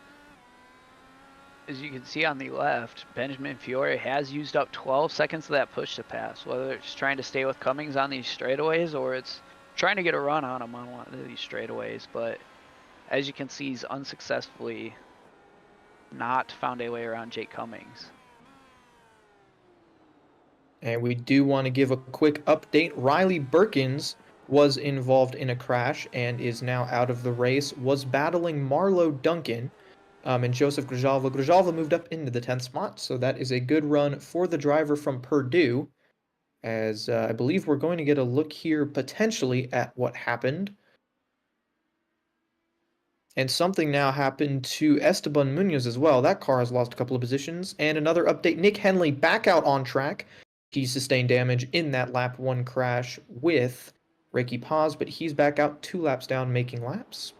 Speaker 3: As you can see on the left, Benjamin Fiore has used up 12 seconds of that push to pass, whether it's trying to stay with Cummings on these straightaways or it's trying to get a run on him on one of these straightaways. But as you can see, he's unsuccessfully not found a way around Jake Cummings.
Speaker 2: And we do want to give a quick update. Riley Birkins was involved in a crash and is now out of the race, was battling Marlo Duncan. And Joseph Grijalva. Grijalva moved up into the 10th spot, so that is a good run for the driver from Purdue. As I believe we're going to get a look here potentially at what happened. And something now happened to Esteban Munoz as well. That car has lost a couple of positions. And another update, Nick Henley back out on track. He sustained damage in that lap 1 crash with Ricky Paz, but he's back out 2 laps down making laps.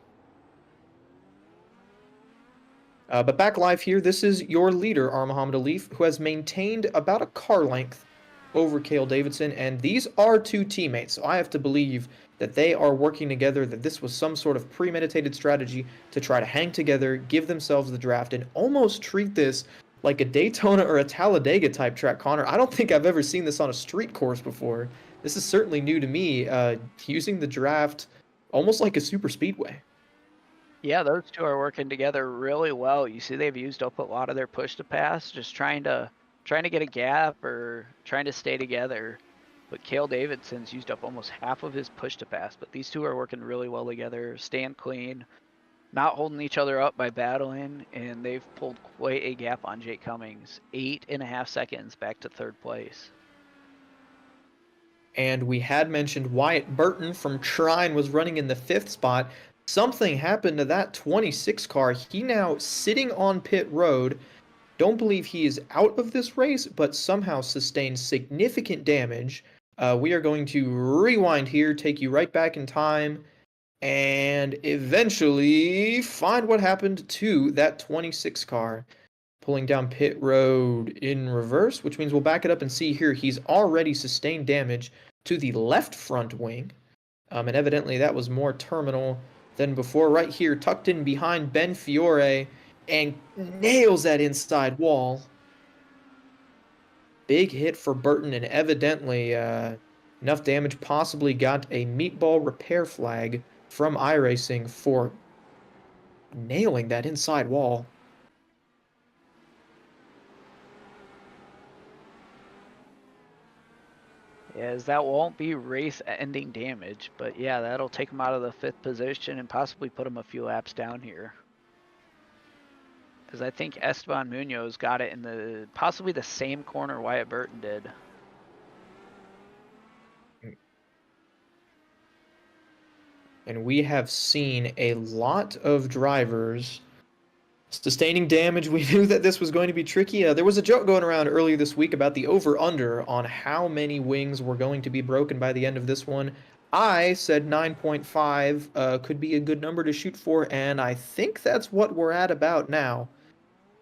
Speaker 2: But back live here, this is your leader, Muhammad Alif, who has maintained about a car length over Cale Davidson, and these are two teammates, so I have to believe that they are working together, that this was some sort of premeditated strategy to try to hang together, give themselves the draft, and almost treat this like a Daytona or a Talladega type track, Connor. I don't think I've ever seen this on a street course before. This is certainly new to me, using the draft almost like a super speedway.
Speaker 3: Yeah, those two are working together really well. You see, they've used up a lot of their push to pass, just trying to get a gap or trying to stay together. But Cale Davidson's used up almost half of his push to pass. But these two are working really well together, staying clean, not holding each other up by battling, and they've pulled quite a gap on Jake Cummings, 8.5 seconds back to third place.
Speaker 2: And we had mentioned Wyatt Burton from Trine was running in the 5th spot. Something happened to that 26 car. He now sitting on pit road. Don't believe he is out of this race, but somehow sustained significant damage. We are going to rewind here, take you right back in time, and eventually find what happened to that 26 car. Pulling down pit road in reverse, which means we'll back it up and see here he's already sustained damage to the left front wing. And evidently that was more terminal than before. Right here, tucked in behind Ben Fiore, and nails that inside wall. Big hit for Burton, and evidently enough damage, possibly got a meatball repair flag from iRacing for nailing that inside wall.
Speaker 3: As that won't be race-ending damage, but yeah, that'll take him out of the 5th position and possibly put him a few laps down here. Because I think Esteban Munoz got it in the possibly the same corner Wyatt Burton did.
Speaker 2: And we have seen a lot of drivers sustaining damage. We knew that this was going to be tricky. There was a joke going around earlier this week about the over-under on how many wings were going to be broken by the end of this one. I said 9.5 could be a good number to shoot for, and I think that's what we're at about now.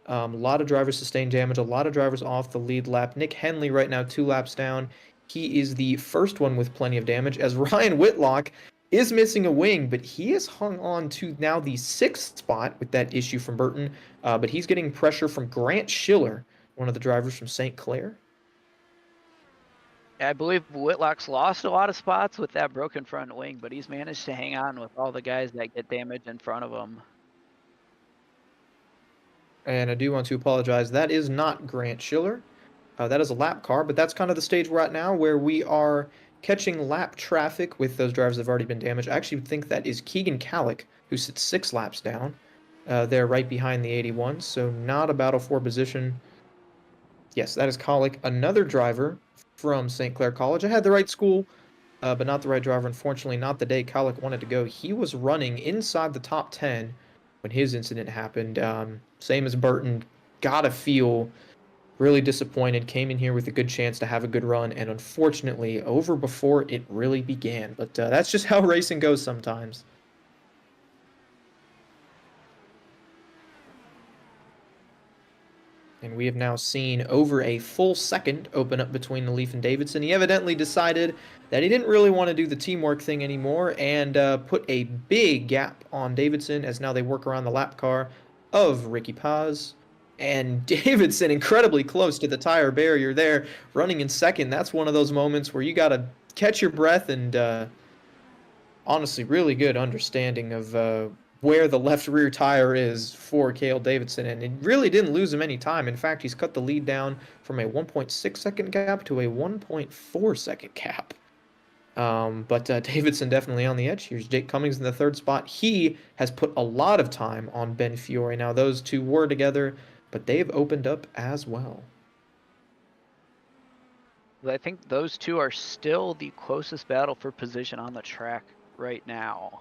Speaker 2: A lot of drivers sustained damage, a lot of drivers off the lead lap. Nick Henley right now 2 laps down. He is the first one with plenty of damage, as Ryan Whitlock is missing a wing, but he has hung on to now the 6th spot with that issue from Burton. But he's getting pressure from Grant Schiller, one of the drivers from St. Clair.
Speaker 3: I believe Whitlock's lost a lot of spots with that broken front wing, but he's managed to hang on with all the guys that get damage in front of him.
Speaker 2: And I do want to apologize. That is not Grant Schiller. That is a lap car, but that's kind of the stage we're at now, where we are catching lap traffic with those drivers that have already been damaged. I actually think that is Keegan Kallick, who sits 6 laps down. They're right behind the 81, so not a Battle for position. Yes, that is Kallick, another driver from St. Clair College. I had the right school, but not the right driver. Unfortunately, not the day Kallick wanted to go. He was running inside the top 10 when his incident happened. Same as Burton, gotta feel really disappointed, came in here with a good chance to have a good run, and unfortunately over before it really began. But that's just how racing goes sometimes. And we have now seen over a full second open up between Leaf and Davidson. He evidently decided that he didn't really want to do the teamwork thing anymore, and put a big gap on Davidson as now they work around the lap car of Ricky Paz. And Davidson incredibly close to the tire barrier there, running in second. That's one of those moments where you got to catch your breath, and honestly, really good understanding of where the left rear tire is for Cale Davidson. And it really didn't lose him any time. In fact, he's cut the lead down from a 1.6 second gap to a 1.4 second gap. But Davidson definitely on the edge. Here's Jake Cummings in the 3rd spot. He has put a lot of time on Ben Fiore. Now, those two were together, but they've opened up as well.
Speaker 3: I think those two are still the closest battle for position on the track right now.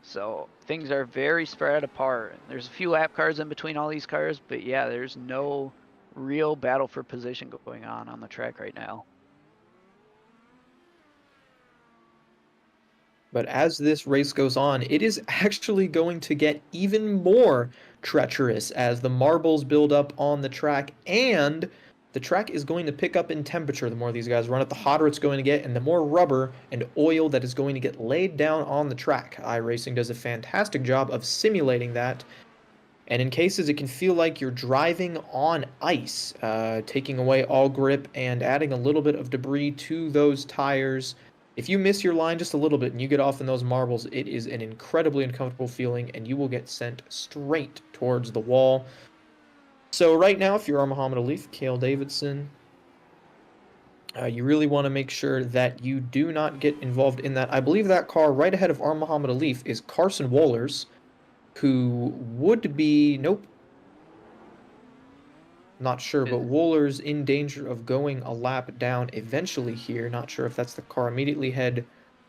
Speaker 3: So things are very spread apart. There's a few lap cars in between all these cars, but yeah, there's no real battle for position going on the track right now.
Speaker 2: But as this race goes on, it is actually going to get even more treacherous as the marbles build up on the track, and the track is going to pick up in temperature. The more these guys run it, the hotter it's going to get, and the more rubber and oil that is going to get laid down on the track. iRacing does a fantastic job of simulating that, and in cases it can feel like you're driving on ice, taking away all grip and adding a little bit of debris to those tires. If you miss your line just a little bit and you get off in those marbles, it is an incredibly uncomfortable feeling, and you will get sent straight towards the wall. So right now, if you're Muhammad Alif, Cale Davidson, you really want to make sure that you do not get involved in that. I believe that car right ahead of Muhammad Alif is Carson Wohlers, who would be, nope, not sure, but Wohlers in danger of going a lap down eventually here. Not sure if that's the car immediately ahead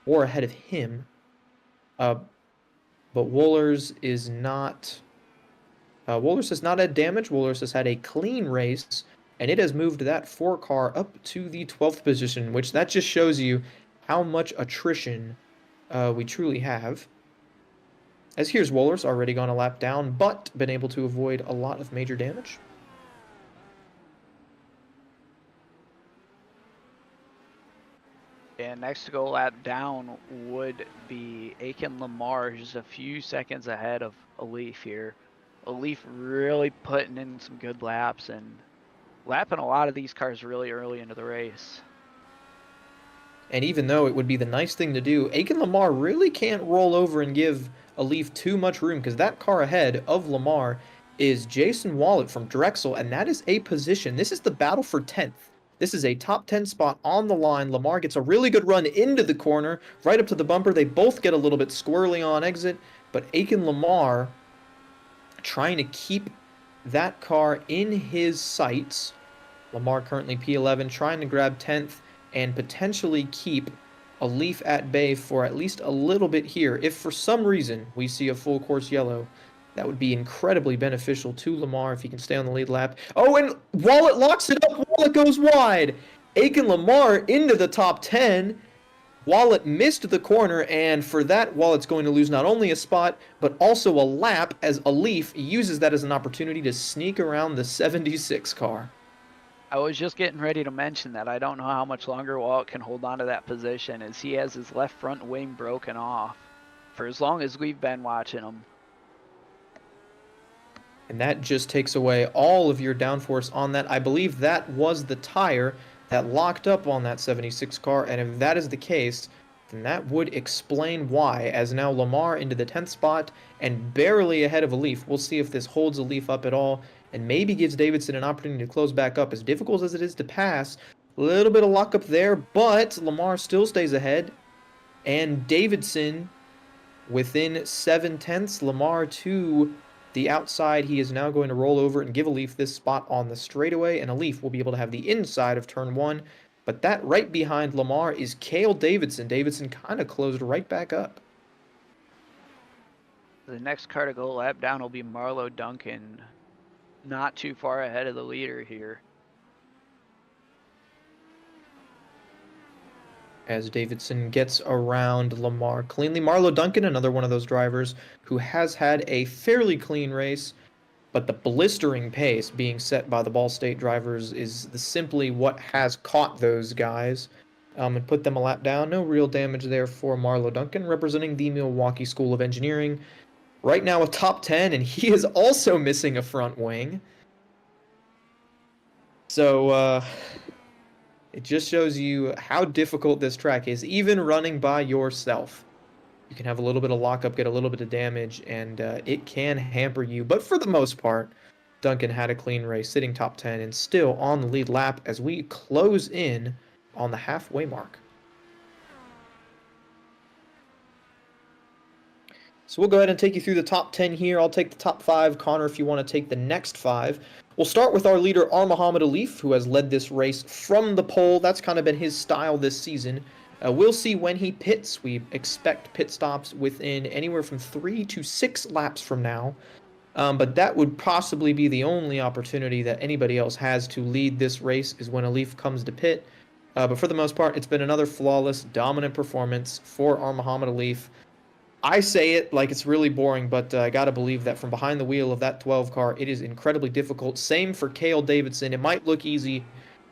Speaker 2: or ahead of him. But Wohlers is not... Wohlers has not had damage. Wohlers has had a clean race, and it has moved that 4 car up to the 12th position, which that just shows you how much attrition we truly have. As here's Wohlers, already gone a lap down, but been able to avoid a lot of major damage.
Speaker 3: And next to go lap down would be Aiken Lamar, just a few seconds ahead of Alif here. Alif really putting in some good laps and lapping a lot of these cars really early into the race.
Speaker 2: And even though it would be the nice thing to do, Aiken Lamar really can't roll over and give Alif too much room, because that car ahead of Lamar is Jason Wallet from Drexel, and that is a position. This is the battle for 10th. This is a top 10 spot on the line. Lamar gets a really good run into the corner, right up to the bumper. They both get a little bit squirrely on exit, but Aiken Lamar trying to keep that car in his sights. Lamar currently P11, trying to grab 10th and potentially keep Alif at bay for at least a little bit here. If for some reason we see a full course yellow, that would be incredibly beneficial to Lamar if he can stay on the lead lap. Oh, and Wallet locks it up. Wallet goes wide. Aiken Lamar into the top 10. Wallet missed the corner, and for that, Wallet's going to lose not only a spot, but also a lap, as Alif uses that as an opportunity to sneak around the 76 car.
Speaker 3: I was just getting ready to mention that. I don't know how much longer Wallet can hold on to that position, as he has his left front wing broken off for as long as we've been watching him.
Speaker 2: And that just takes away all of your downforce on that. I believe that was the tire that locked up on that 76 car, and if that is the case, then that would explain why, as now Lamar into the 10th spot and barely ahead of Alif. We'll see if this holds Alif up at all, and maybe gives Davidson an opportunity to close back up. As difficult as it is to pass, a little bit of luck up there, but Lamar still stays ahead, and Davidson within 7/10. Lamar to the outside. He is now going to roll over and give Alif this spot on the straightaway, and Alif will be able to have the inside of turn 1. But that right behind Lamar is Cale Davidson. Davidson kind of closed right back up.
Speaker 3: The next car to go lap down will be Marlowe Duncan, not too far ahead of the leader here.
Speaker 2: As Davidson gets around Lamar cleanly. Marlowe Duncan, another one of those drivers who has had a fairly clean race, but the blistering pace being set by the Ball State drivers is simply what has caught those guys and put them a lap down. No real damage there for Marlowe Duncan, representing the Milwaukee School of Engineering. Right now a top 10, and he is also missing a front wing. So, it just shows you how difficult this track is, even running by yourself. You can have a little bit of lockup, get a little bit of damage, and it can hamper you. But for the most part, Duncan had a clean race, sitting top 10, and still on the lead lap as we close in on the halfway mark. So we'll go ahead and take you through the top 10 here. I'll take the top 5. Connor, if you want to take the next 5. We'll start with our leader, Muhammad Alif, who has led this race from the pole. That's kind of been his style this season. We'll see when he pits. We expect pit stops within anywhere from 3 to 6 laps from now. But that would possibly be the only opportunity that anybody else has to lead this race, is when Alif comes to pit. But for the most part, it's been another flawless, dominant performance for our Muhammad Alif. I say it like it's really boring, but I got to believe that from behind the wheel of that 12 car, it is incredibly difficult. Same for Cale Davidson. It might look easy,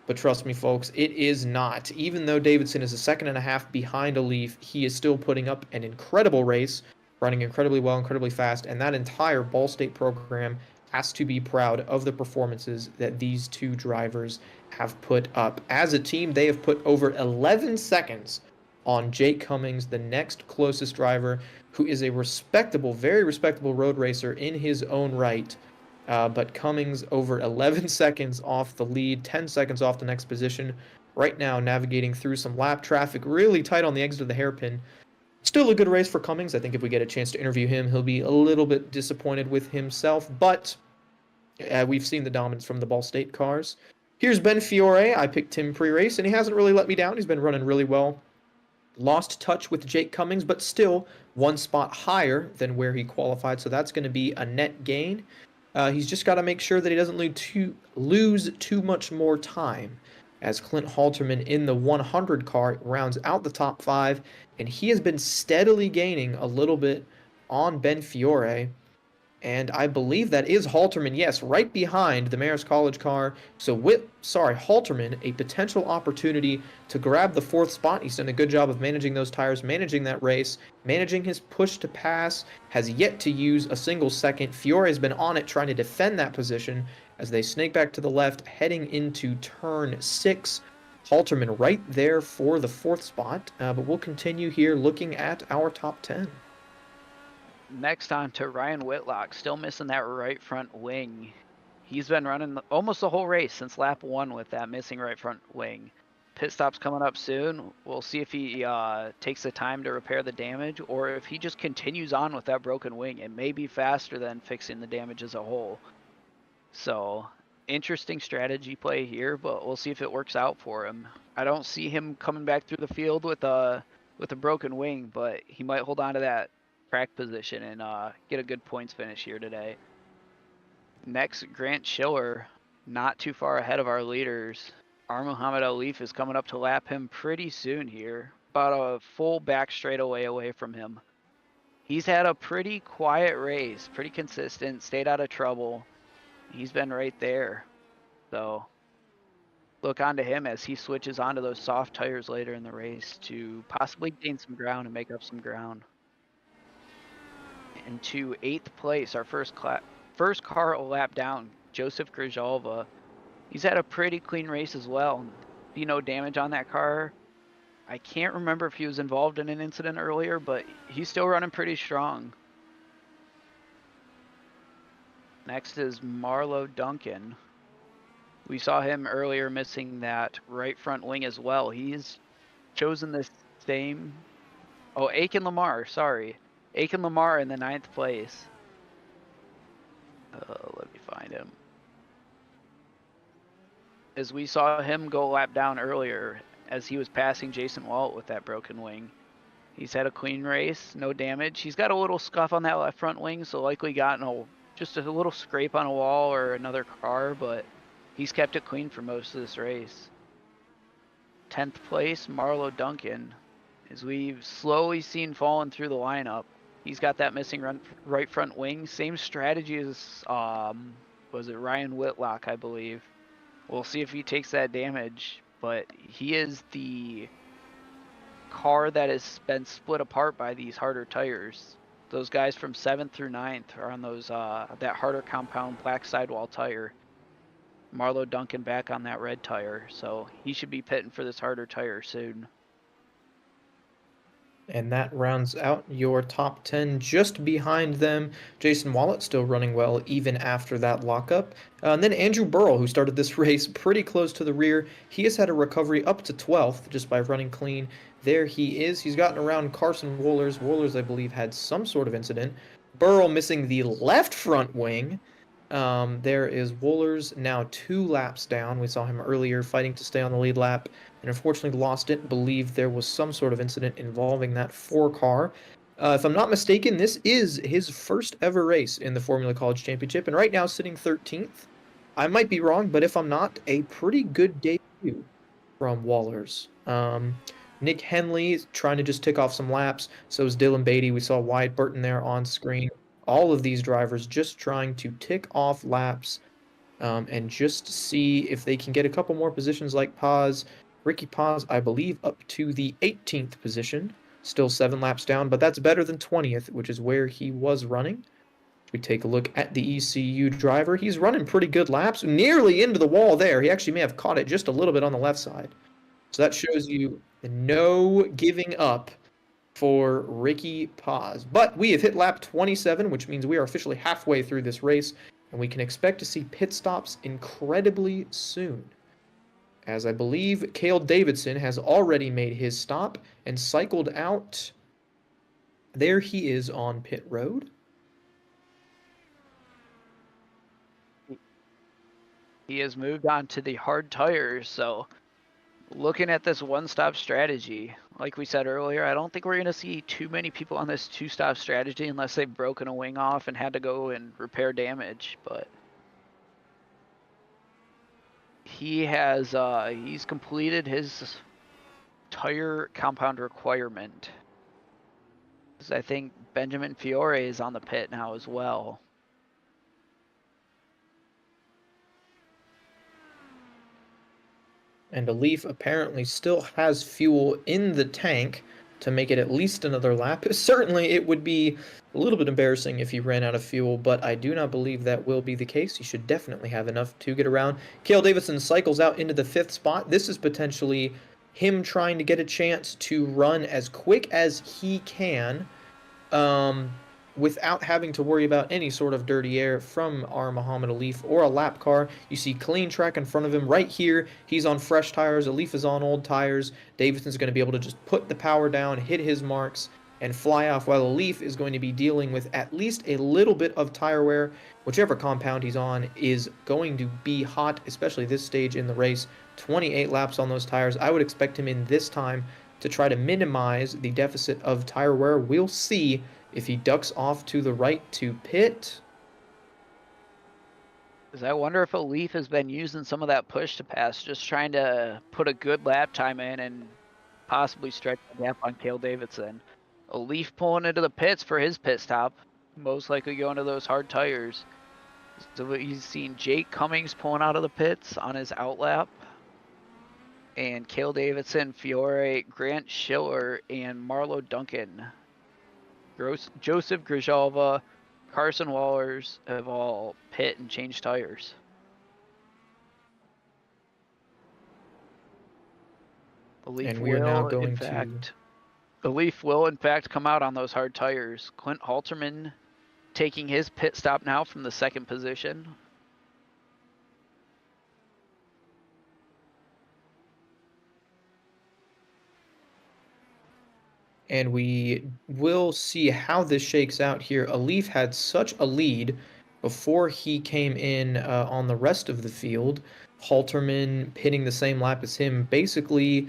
Speaker 2: but trust me, folks, it is not. Even though Davidson is a second and a half behind Alif, he is still putting up an incredible race, running incredibly well, incredibly fast, and that entire Ball State program has to be proud of the performances that these two drivers have put up. As a team, they have put over 11 seconds on Jake Cummings, the next closest driver, who is a respectable, very respectable road racer in his own right. But Cummings over 11 seconds off the lead, 10 seconds off the next position. Right now, navigating through some lap traffic, really tight on the exit of the hairpin. Still a good race for Cummings. I think if we get a chance to interview him, he'll be a little bit disappointed with himself. But we've seen the dominance from the Ball State cars. Here's Ben Fiore. I picked him pre-race, and he hasn't really let me down. He's been running really well. Lost touch with Jake Cummings, but still one spot higher than where he qualified, so that's going to be a net gain. He's just got to make sure that he doesn't lose too much more time, as Clint Halterman in the 100 car rounds out the top 5, and he has been steadily gaining a little bit on Ben Fiore. And I believe that is Halterman, yes, right behind the Mayor's College car. So Halterman, a potential opportunity to grab the 4th spot. He's done a good job of managing those tires, managing that race, managing his push to pass, has yet to use a single second. Fiore has been on it trying to defend that position as they snake back to the left, heading into turn 6. Halterman right there for the 4th spot, but we'll continue here looking at our top 10.
Speaker 3: Next on to Ryan Whitlock, still missing that right front wing. He's been running almost the whole race since lap 1 with that missing right front wing. Pit stop's coming up soon. We'll see if he takes the time to repair the damage, or if he just continues on with that broken wing. It may be faster than fixing the damage as a whole. So, interesting strategy play here, but we'll see if it works out for him. I don't see him coming back through the field with a broken wing, but he might hold on to that track position and get a good points finish here today. Next, Grant Schiller, not too far ahead of our leaders. Our Muhammad Alif is coming up to lap him pretty soon here, about a full back straightaway away from him. He's had a pretty quiet race, pretty consistent, stayed out of trouble. He's been right there. So look onto him as he switches onto those soft tires later in the race to possibly gain some ground and make up some ground. Into 8th place, our first car a lap down, Joseph Grijalva. He's had a pretty clean race as well. See no damage on that car. I can't remember if he was involved in an incident earlier, but he's still running pretty strong. Next is Marlo Duncan. We saw him earlier missing that right front wing as well. He's chosen the same... Oh, Aiken Lamar, sorry. Aiken Lamar in the 9th place. Let me find him. As we saw him go a lap down earlier as he was passing Jason Wallet with that broken wing. He's had a clean race, no damage. He's got a little scuff on that left front wing, so likely gotten just a little scrape on a wall or another car, but he's kept it clean for most of this race. 10th place, Marlo Duncan. As we've slowly seen falling through the lineup. He's got that missing right front wing. Same strategy as, was it Ryan Whitlock, I believe. We'll see if he takes that damage, but he is the car that has been split apart by these harder tires. Those guys from 7th through 9th are on those that harder compound black sidewall tire. Marlo Duncan back on that red tire, so he should be pitting for this harder tire soon.
Speaker 2: And that rounds out your top 10. Just behind them, Jason Wallet still running well even after that lockup. And then Andrew Burrell, who started this race pretty close to the rear. He has had a recovery up to 12th just by running clean. There he is. He's gotten around Carson Wohlers. Wohlers, I believe, had some sort of incident. Burrell missing the left front wing. There is Wohlers now 2 laps down. We saw him earlier fighting to stay on the lead lap and unfortunately lost it. Believe there was some sort of incident involving that 4 car. If I'm not mistaken, this is his first ever race in the Formula College Championship, and right now sitting 13th. I might be wrong, but if I'm not, a pretty good debut from Wallers. Nick Henley is trying to just tick off some laps. So is Dylan Beatty. We saw Wyatt Burton there on screen. All of these drivers just trying to tick off laps and just see if they can get a couple more positions like Paz. Ricky Paz, I believe, up to the 18th position. Still 7 laps down, but that's better than 20th, which is where he was running. We take a look at the ECU driver. He's running pretty good laps, nearly into the wall there. He actually may have caught it just a little bit on the left side. So that shows you no giving up for Ricky Paz. But we have hit lap 27, which means we are officially halfway through this race, and we can expect to see pit stops incredibly soon. As I believe Cale Davidson has already made his stop and cycled out. There he is on pit road.
Speaker 3: He has moved on to the hard tires, so looking at this one-stop strategy, like we said earlier, I don't think we're going to see too many people on this two-stop strategy unless they've broken a wing off and had to go and repair damage, but he has he's completed his tire compound requirement. I think Benjamin Fiore is on the pit now as well.
Speaker 2: And a Leaf apparently still has fuel in the tank to make it at least another lap. Certainly, it would be a little bit embarrassing if he ran out of fuel, but I do not believe that will be the case. He should definitely have enough to get around. Cale Davidson cycles out into the 5th spot. This is potentially him trying to get a chance to run as quick as he can without having to worry about any sort of dirty air from our Muhammad Alif or a lap car. You see clean track in front of him right here. He's on fresh tires. Alif is on old tires. Davidson's going to be able to just put the power down, hit his marks, and fly off, while Alif is going to be dealing with at least a little bit of tire wear. Whichever compound he's on is going to be hot, especially this stage in the race. 28 laps on those tires. I would expect him in this time to try to minimize the deficit of tire wear. We'll see if he ducks off to the right to pit.
Speaker 3: Because I wonder if Alif has been using some of that push to pass, just trying to put a good lap time in and possibly stretch the gap on Cale Davidson. Alif pulling into the pits for his pit stop, most likely going to those hard tires. So he's seen Jake Cummings pulling out of the pits on his outlap. And Cale Davidson, Fiore, Grant Schiller, and Marlo Duncan. Joseph Grijalva, Carson Wallers have all pit and changed tires.
Speaker 2: And we are now going
Speaker 3: The Leaf will in fact come out on those hard tires. Clint Halterman taking his pit stop now from the 2nd position.
Speaker 2: And we will see how this shakes out here. Alif had such a lead before he came in on the rest of the field. Halterman pitting the same lap as him basically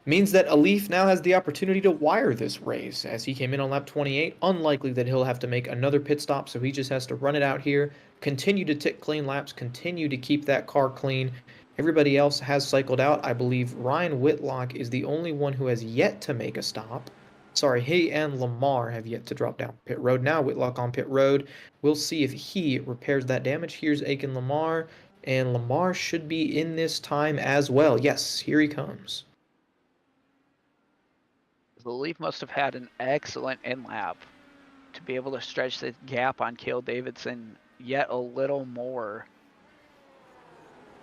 Speaker 2: means that Alif now has the opportunity to wire this race, as he came in on lap 28. Unlikely that he'll have to make another pit stop, so he just has to run it out here, continue to tick clean laps, continue to keep that car clean. Everybody else has cycled out. I believe Ryan Whitlock is the only one who has yet to make a stop. Sorry, he and Lamar have yet to drop down pit road. Now Whitlock on pit road. We'll see if he repairs that damage. Here's Aiken Lamar, and Lamar should be in this time as well. Yes, here he comes.
Speaker 3: The Leaf must have had an excellent in lap to be able to stretch the gap on Cale Davidson yet a little more.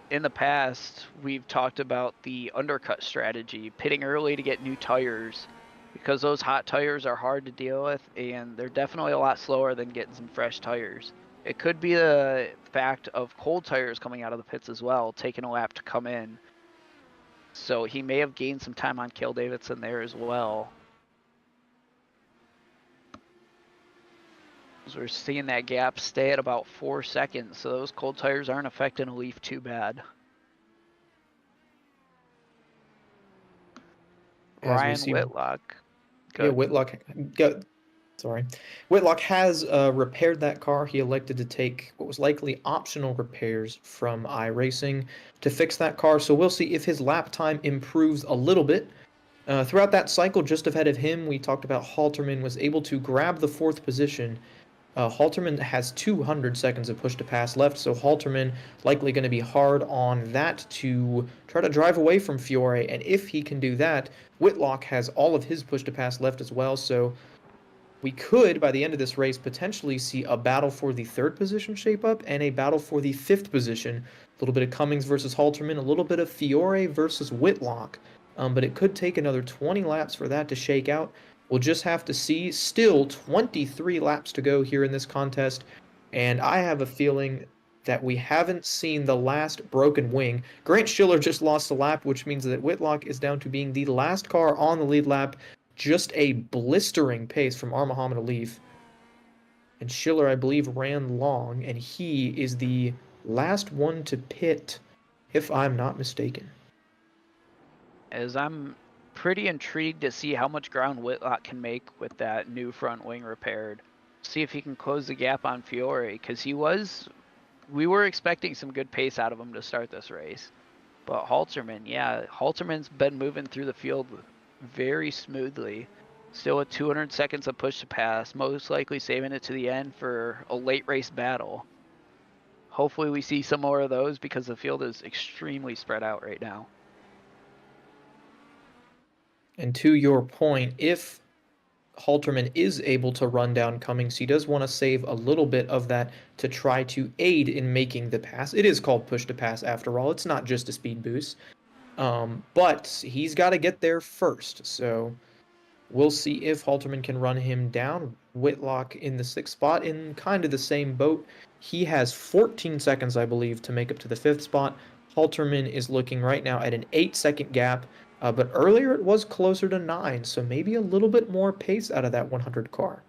Speaker 3: In the past, we've talked about the undercut strategy, pitting early to get new tires, because those hot tires are hard to deal with and they're definitely a lot slower than getting some fresh tires. It could be the fact of cold tires coming out of the pits as well, taking a lap to come in. So he may have gained some time on Cale Davidson there as well. So we're seeing that gap stay at about 4 seconds, so those cold tires aren't affecting a Leaf too bad. Ryan Whitlock.
Speaker 2: Yeah, Whitlock. Sorry. Whitlock has repaired that car. He elected to take what was likely optional repairs from iRacing to fix that car. So we'll see if his lap time improves a little bit. Throughout that cycle, just ahead of him, we talked about Halterman was able to grab the 4th position. Halterman has 200 seconds of push to pass left, so Halterman likely going to be hard on that to try to drive away from Fiore. And if he can do that, Whitlock has all of his push to pass left as well. So we could, by the end of this race, potentially see a battle for the 3rd position shape up and a battle for the 5th position. A little bit of Cummings versus Halterman, a little bit of Fiore versus Whitlock. But it could take another 20 laps for that to shake out. We'll just have to see. Still 23 laps to go here in this contest, and I have a feeling that we haven't seen the last broken wing. Grant Schiller just lost a lap, which means that Whitlock is down to being the last car on the lead lap. Just a blistering pace from Muhammad Alif. And Schiller, I believe, ran long, and he is the last one to pit, if I'm not mistaken.
Speaker 3: As I'm pretty intrigued to see how much ground Whitlock can make with that new front wing repaired. See if he can close the gap on Fiore, because we were expecting some good pace out of him to start this race. But Halterman, yeah, Halterman's been moving through the field very smoothly. Still with 200 seconds of push to pass, most likely saving it to the end for a late race battle. Hopefully we see some more of those because the field is extremely spread out right now.
Speaker 2: And to your point, if Halterman is able to run down Cummings, he does want to save a little bit of that to try to aid in making the pass. It is called push to pass after all. It's not just a speed boost. But he's got to get there first. So we'll see if Halterman can run him down. Whitlock in the 6th spot in kind of the same boat. He has 14 seconds, I believe, to make up to the 5th spot. Halterman is looking right now at an 8-second gap. But earlier it was closer to 9, so maybe a little bit more pace out of that 100 car.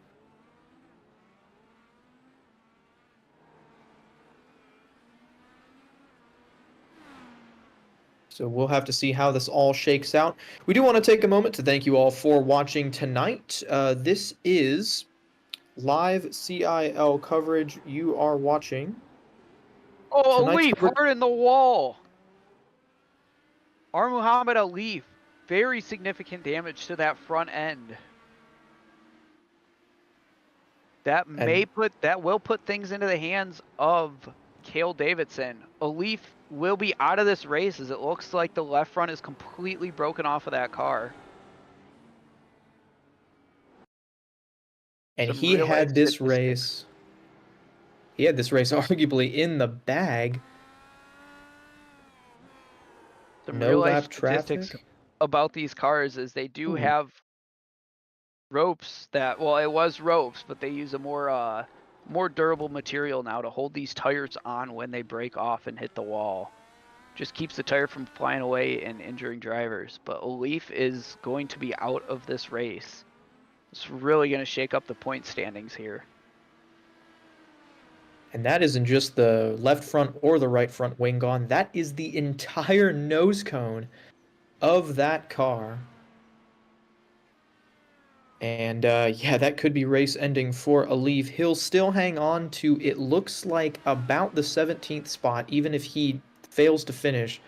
Speaker 2: So we'll have to see how this all shakes out. We do want to take a moment to thank you all for watching tonight. This is live CIL coverage. You are watching.
Speaker 3: Oh, Alif, hard in the wall. Muhammad Alif, very significant damage to that front end. That will put things into the hands of Cale Davidson. Alif will be out of this race as it looks like the left front is completely broken off of that car.
Speaker 2: And he had this race arguably in the bag.
Speaker 3: Some real life statistics about these cars is they do have ropes that, well, it was ropes, but they use a more durable material now to hold these tires on when they break off and hit the wall. Just keeps the tire from flying away and injuring drivers. But Alif is going to be out of this race. It's really going to shake up the point standings here.
Speaker 2: And that isn't just the left front or the right front wing gone. That is the entire nose cone of that car. And yeah, that could be race ending for Alif. He'll still hang on to, it looks like, about the 17th spot, even if he fails to finish.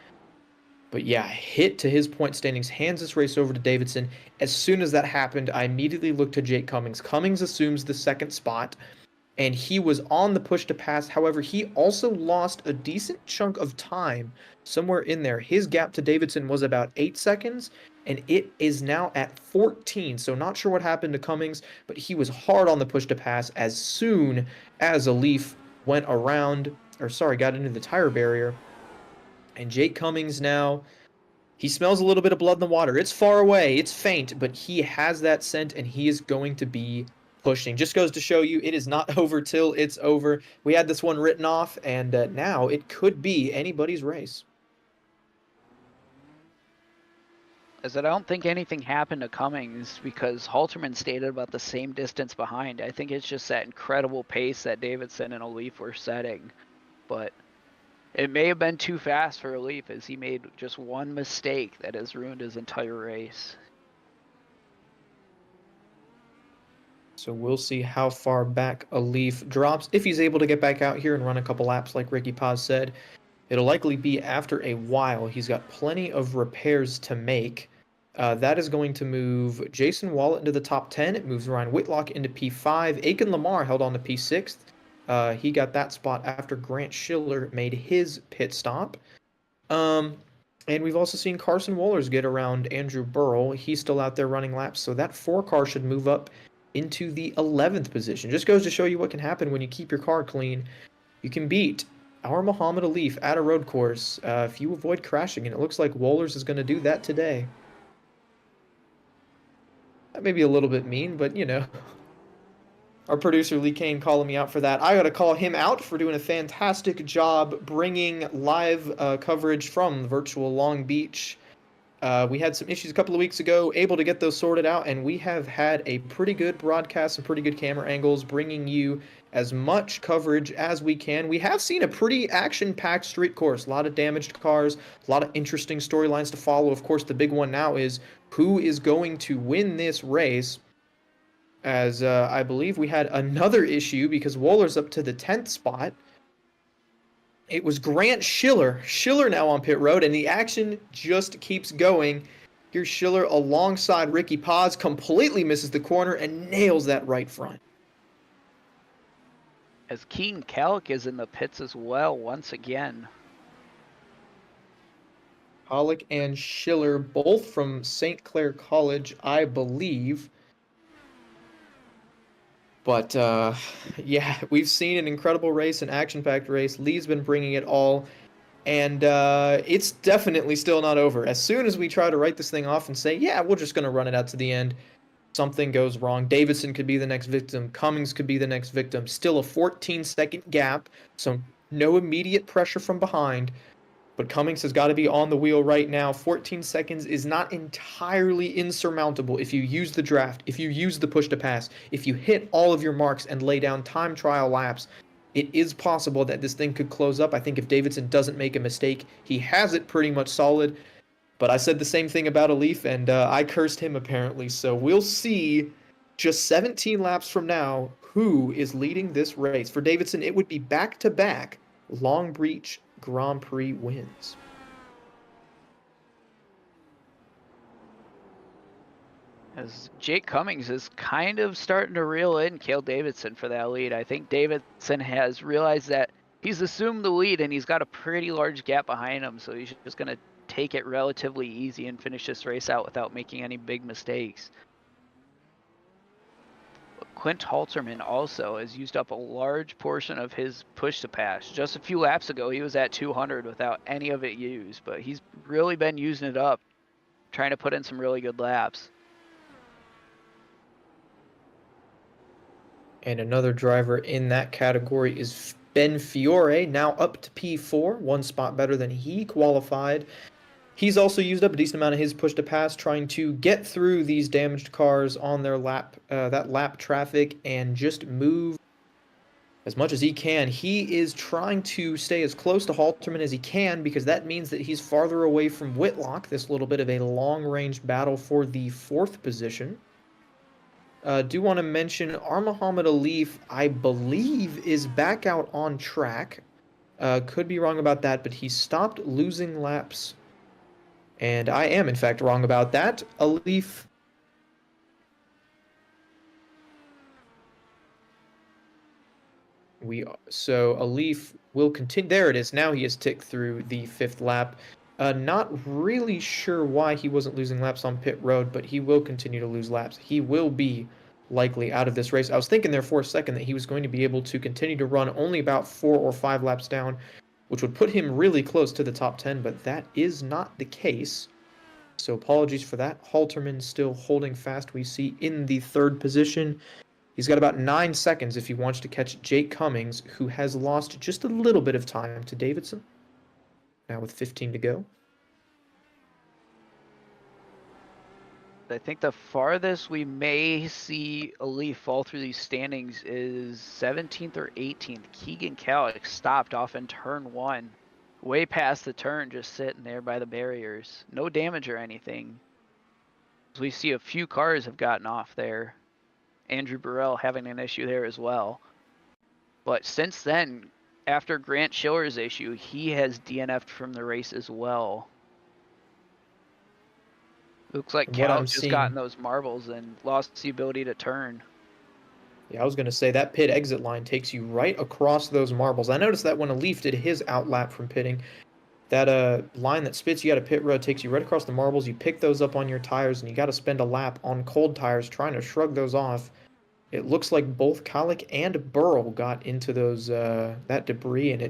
Speaker 2: But yeah, hit to his point standings, hands this race over to Davidson. As soon as that happened, I immediately looked to Jake Cummings. Cummings assumes the 2nd spot, and he was on the push to pass. However, he also lost a decent chunk of time somewhere in there. His gap to Davidson was about 8 seconds, and it is now at 14. So not sure what happened to Cummings, but he was hard on the push to pass as soon as Alif got into the tire barrier. And Jake Cummings now, he smells a little bit of blood in the water. It's far away, it's faint, but he has that scent, and he is going to be pushing. Just goes to show you, it is not over till it's over. We had this one written off, and now it could be anybody's race.
Speaker 3: As I don't think anything happened to Cummings because Halterman stayed at about the same distance behind. I think it's just that incredible pace that Davidson and Alif were setting. But it may have been too fast for Alif as he made just one mistake that has ruined his entire race.
Speaker 2: So we'll see how far back Alif drops. If he's able to get back out here and run a couple laps like Ricky Paz said, it'll likely be after a while. He's got plenty of repairs to make. That is going to move Jason Wallet into the top 10. It moves Ryan Whitlock into P5. Aiken Lamar held on to P6th. He got that spot after Grant Schiller made his pit stop. And we've also seen Carson Wohlers get around Andrew Burrell. He's still out there running laps, so that 4 car should move up into the 11th position. Just goes to show you what can happen when you keep your car clean. You can beat our Muhammad Alif at a road course if you avoid crashing, and it looks like Wohlers is going to do that today. That may be a little bit mean, but you know. Our producer Lee Kane calling me out for that. I got to call him out for doing a fantastic job bringing live coverage from virtual Long Beach. We had some issues a couple of weeks ago, able to get those sorted out, and we have had a pretty good broadcast and pretty good camera angles, bringing you as much coverage as we can. We have seen a pretty action-packed street course, a lot of damaged cars, a lot of interesting storylines to follow. Of course, the big one now is who is going to win this race, as I believe we had another issue because Wohler's up to the 10th spot. It was Grant Schiller. Schiller now on pit road, and the action just keeps going. Here's Schiller alongside Ricky Paz, completely misses the corner and nails that right front.
Speaker 3: As Keaton Calick is in the pits as well once again.
Speaker 2: Pollock and Schiller, both from St. Clair College, I believe. But, yeah, we've seen an incredible race, an action-packed race. Lee's been bringing it all, and it's definitely still not over. As soon as we try to write this thing off and say, yeah, we're just going to run it out to the end, something goes wrong. Davidson could be the next victim. Cummings could be the next victim. Still a 14-second gap, so no immediate pressure from behind. But Cummings has got to be on the wheel right now. 14 seconds is not entirely insurmountable if you use the draft, if you use the push to pass, if you hit all of your marks and lay down time trial laps. It is possible that this thing could close up. I think if Davidson doesn't make a mistake, he has it pretty much solid. But I said the same thing about Alif, and I cursed him apparently. So we'll see just 17 laps from now who is leading this race. For Davidson, it would be back-to-back Long Beach Grand Prix wins.
Speaker 3: As Jake Cummings is kind of starting to reel in Cale Davidson for that lead. I think Davidson has realized that he's assumed the lead and he's got a pretty large gap behind him, so he's just going to take it relatively easy and finish this race out without making any big mistakes. Quint Halterman also has used up a large portion of his push to pass. Just a few laps ago, he was at 200 without any of it used, but he's really been using it up, trying to put in some really good laps.
Speaker 2: And another driver in that category is Ben Fiore, now up to P4, one spot better than he qualified. He's also used up a decent amount of his push to pass, trying to get through these damaged cars on their lap, that lap traffic, and just move as much as he can. He is trying to stay as close to Halterman as he can, because that means that he's farther away from Whitlock. This little bit of a long-range battle for the 4th position. Do want to mention our Muhammad Alif, I believe, is back out on track. Could be wrong about that, but he stopped losing laps. And I am, in fact, wrong about that. Alif. So Alif will continue. There it is. Now he has ticked through the 5th lap. Not really sure why he wasn't losing laps on pit road, but he will continue to lose laps. He will be likely out of this race. I was thinking there for a second that he was going to be able to continue to run only about 4 or 5 laps down, which would put him really close to the top 10, but that is not the case. So apologies for that. Halterman still holding fast, we see, in the 3rd position. He's got about 9 seconds if he wants to catch Jake Cummings, who has lost just a little bit of time to Davidson. Now with 15 to go.
Speaker 3: I think the farthest we may see Alif fall through these standings is 17th or 18th. Keegan Calick stopped off in turn 1. Way past the turn, just sitting there by the barriers. No damage or anything. As we see a few cars have gotten off there. Andrew Burrell having an issue there as well. But since then, after Grant Schiller's issue, he has DNF'd from the race as well. Looks like
Speaker 2: From what
Speaker 3: Cal
Speaker 2: I'm
Speaker 3: just
Speaker 2: seeing-
Speaker 3: gotten those marbles and lost the ability to turn.
Speaker 2: Yeah, I was going to say that pit exit line takes you right across those marbles. I noticed that when Alif did his outlap from pitting, that line that spits you out of pit road takes you right across the marbles. You pick those up on your tires, and you got to spend a lap on cold tires trying to shrug those off. It looks like both Kalik and Burl got into those that debris, and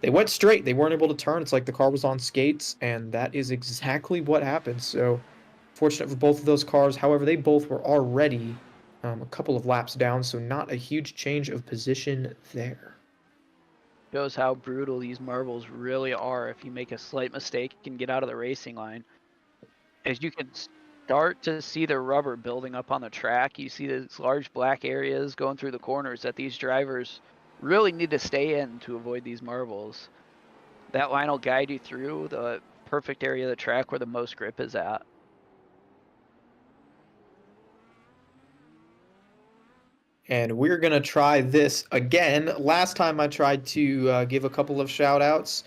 Speaker 2: they went straight. They weren't able to turn. It's like the car was on skates, and that is exactly what happened. So, fortunate for both of those cars. However, they both were already a couple of laps down, so not a huge change of position there.
Speaker 3: Shows how brutal these marbles really are if you make a slight mistake and get out of the racing line. As you can start to see the rubber building up on the track, you see these large black areas going through the corners that these drivers really need to stay in to avoid these marbles. That line will guide you through the perfect area of the track where the most grip is at.
Speaker 2: And we're going to try this again. Last time I tried to give a couple of shout outs.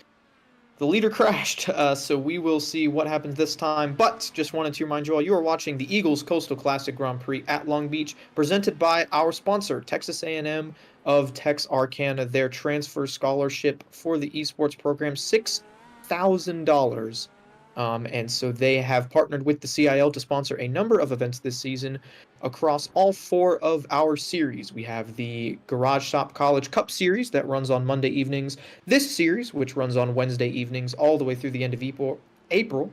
Speaker 2: The leader crashed, so we will see what happens this time. But just wanted to remind you all, you are watching the Eagles Coastal Classic Grand Prix at Long Beach, presented by our sponsor, Texas A&M of Texarkana. Their transfer scholarship for the esports program, $6,000. And so they have partnered with the CIL to sponsor a number of events this season across all 4 of our series. We have the Garage Shop College Cup Series that runs on Monday evenings, this series, which runs on Wednesday evenings all the way through the end of April.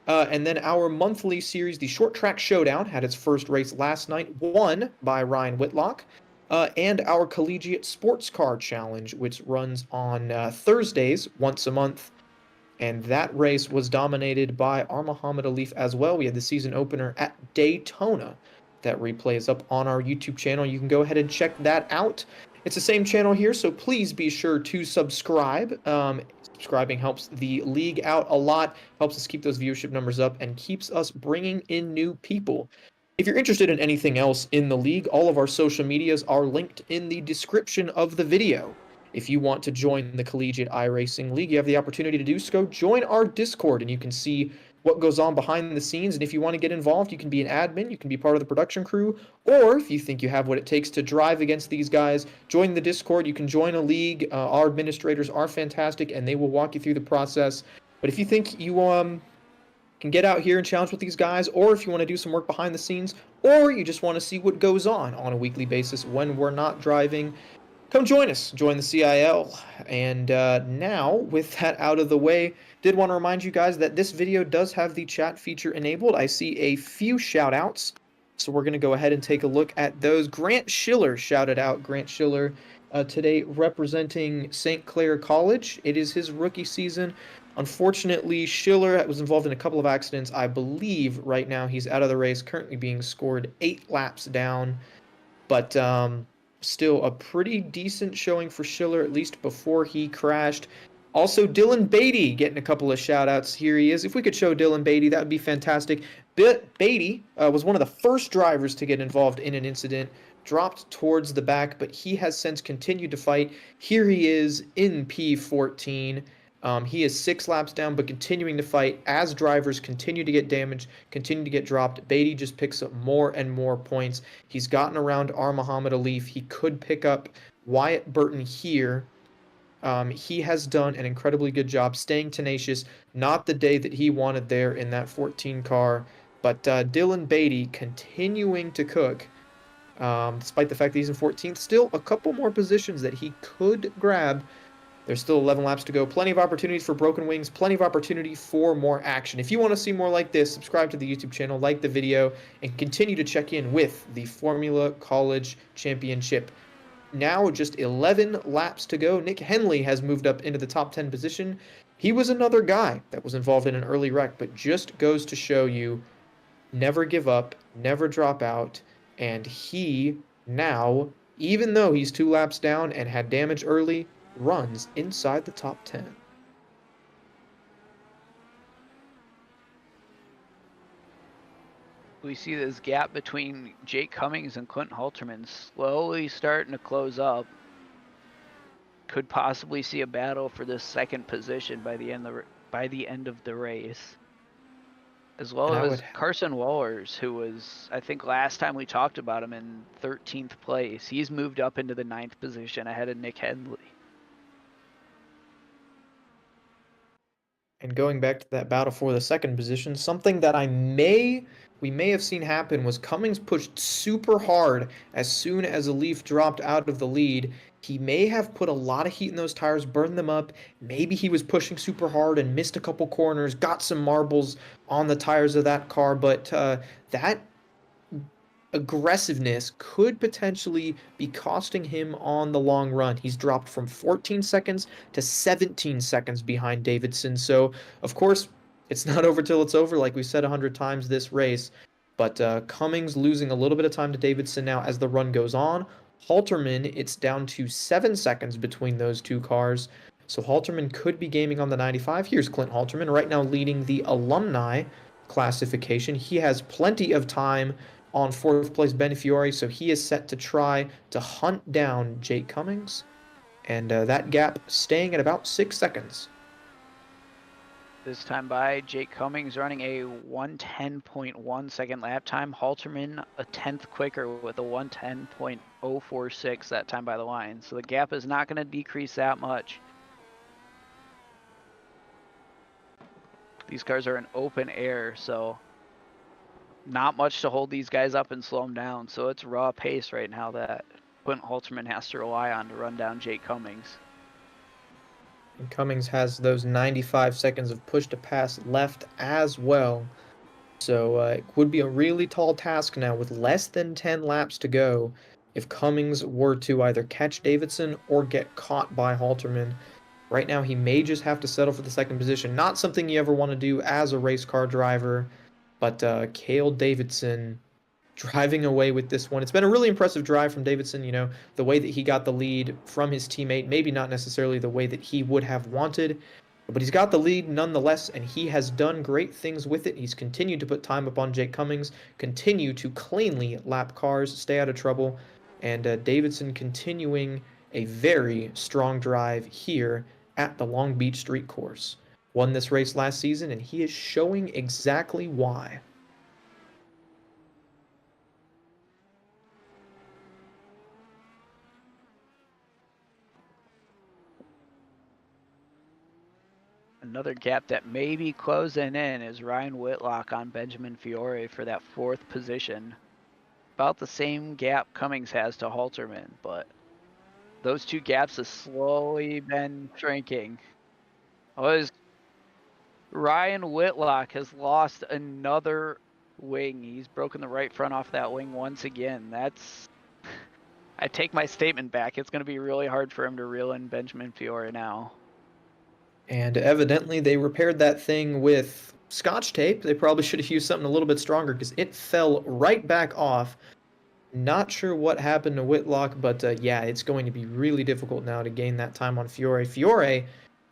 Speaker 2: And then our monthly series, the Short Track Showdown, had its first race last night, won by Ryan Whitlock. And our Collegiate Sports Car Challenge, which runs on Thursdays once a month. And that race was dominated by our Muhammad Alif as well. We had the season opener at Daytona. That replay is up on our YouTube channel. You can go ahead and check that out. It's the same channel here, so please be sure to subscribe. Subscribing helps the league out a lot, helps us keep those viewership numbers up, and keeps us bringing in new people. If you're interested in anything else in the league, all of our social medias are linked in the description of the video. If you want to join the Collegiate iRacing League, you have the opportunity to do so. Join our Discord, and you can see what goes on behind the scenes. And if you want to get involved, you can be an admin, you can be part of the production crew, or if you think you have what it takes to drive against these guys, join the Discord. You can join a league. Our administrators are fantastic, and they will walk you through the process. But if you think you can get out here and challenge with these guys, or if you want to do some work behind the scenes, or you just want to see what goes on a weekly basis when we're not driving, come join us. Join the CIL. And now, with that out of the way, did want to remind you guys that this video does have the chat feature enabled. I see a few shout-outs, so we're going to go ahead and take a look at those. Grant Schiller shouted out. Grant Schiller today representing St. Clair College. It is his rookie season. Unfortunately, Schiller was involved in a couple of accidents. I believe right now he's out of the race, currently being scored 8 laps down. But still a pretty decent showing for Schiller, at least before he crashed. Also, Dylan Beatty getting a couple of shout-outs. Here he is. If we could show Dylan Beatty, that would be fantastic. Beatty was one of the first drivers to get involved in an incident, dropped towards the back, but he has since continued to fight. Here he is in P14. He is 6 laps down, but continuing to fight as drivers continue to get damaged, continue to get dropped. Beatty just picks up more and more points. He's gotten around our Muhammad Alif. He could pick up Wyatt Burton here. He has done an incredibly good job staying tenacious. Not the day that he wanted there in that 14 car, but Dylan Beatty continuing to cook. Despite the fact that he's in 14th, still a couple more positions that he could grab. There's still 11 laps to go. Plenty of opportunities for broken wings. Plenty of opportunity for more action. If you want to see more like this, subscribe to the YouTube channel, like the video, and continue to check in with the Formula College Championship. Now just 11 laps to go. Nick Henley has moved up into the top 10 position. He was another guy that was involved in an early wreck, but just goes to show you, never give up, never drop out. And he now, even though he's 2 laps down and had damage early, runs inside the top 10.
Speaker 3: we see this gap between Jake Cummings and Clinton Halterman slowly starting to close up. Could possibly see a battle for this second position by the end of the race. As well
Speaker 2: And I
Speaker 3: as
Speaker 2: would
Speaker 3: Carson Wallers, who was, I think last time we talked about him, in 13th place. He's moved up into the 9th position ahead of Nick Henley.
Speaker 2: And going back to that battle for the second position, something that we may have seen happen was Cummings pushed super hard as soon as a Leaf dropped out of the lead. He may have put a lot of heat in those tires, burned them up. Maybe he was pushing super hard and missed a couple corners, got some marbles on the tires of that car, but that aggressiveness could potentially be costing him on the long run. He's dropped from 14 seconds to 17 seconds behind Davidson. So, of course, it's not over till it's over, like we said 100 times this race. But Cummings losing a little bit of time to Davidson now as the run goes on. Halterman, it's down to 7 seconds between those two cars. So Halterman could be gaming on the 95. Here's Clint Halterman right now leading the alumni classification. He has plenty of time on fourth place Ben Fiore, so he is set to try to hunt down Jake Cummings, and that gap staying at about 6 seconds.
Speaker 3: This time by, Jake Cummings running a 1:10.1 second lap time. Halterman a 10th quicker with a 1:10.046 that time by the line. So the gap is not going to decrease that much. These cars are in open air, so not much to hold these guys up and slow them down. So it's raw pace right now that Quentin Halterman has to rely on to run down Jake Cummings.
Speaker 2: And Cummings has those 95 seconds of push to pass left as well. So it would be a really tall task now with less than 10 laps to go if Cummings were to either catch Davidson or get caught by Halterman. Right now, he may just have to settle for the second position. Not something you ever want to do as a race car driver, but Cale Davidson driving away with this one. It's been a really impressive drive from Davidson, the way that he got the lead from his teammate, maybe not necessarily the way that he would have wanted, but he's got the lead nonetheless, and he has done great things with it. He's continued to put time up on Jake Cummings, continue to cleanly lap cars, stay out of trouble, and Davidson continuing a very strong drive here at the Long Beach Street Course. Won this race last season, and he is showing exactly why.
Speaker 3: Another gap that may be closing in is Ryan Whitlock on Benjamin Fiore for that 4th position. About the same gap Cummings has to Halterman, but those two gaps have slowly been shrinking. Ryan Whitlock has lost another wing. He's broken the right front off that wing once again. I take my statement back. It's going to be really hard for him to reel in Benjamin Fiore now.
Speaker 2: And evidently they repaired that thing with Scotch tape. They probably should have used something a little bit stronger because it fell right back off. Not sure what happened to Whitlock, but yeah, it's going to be really difficult now to gain that time on Fiore. Fiore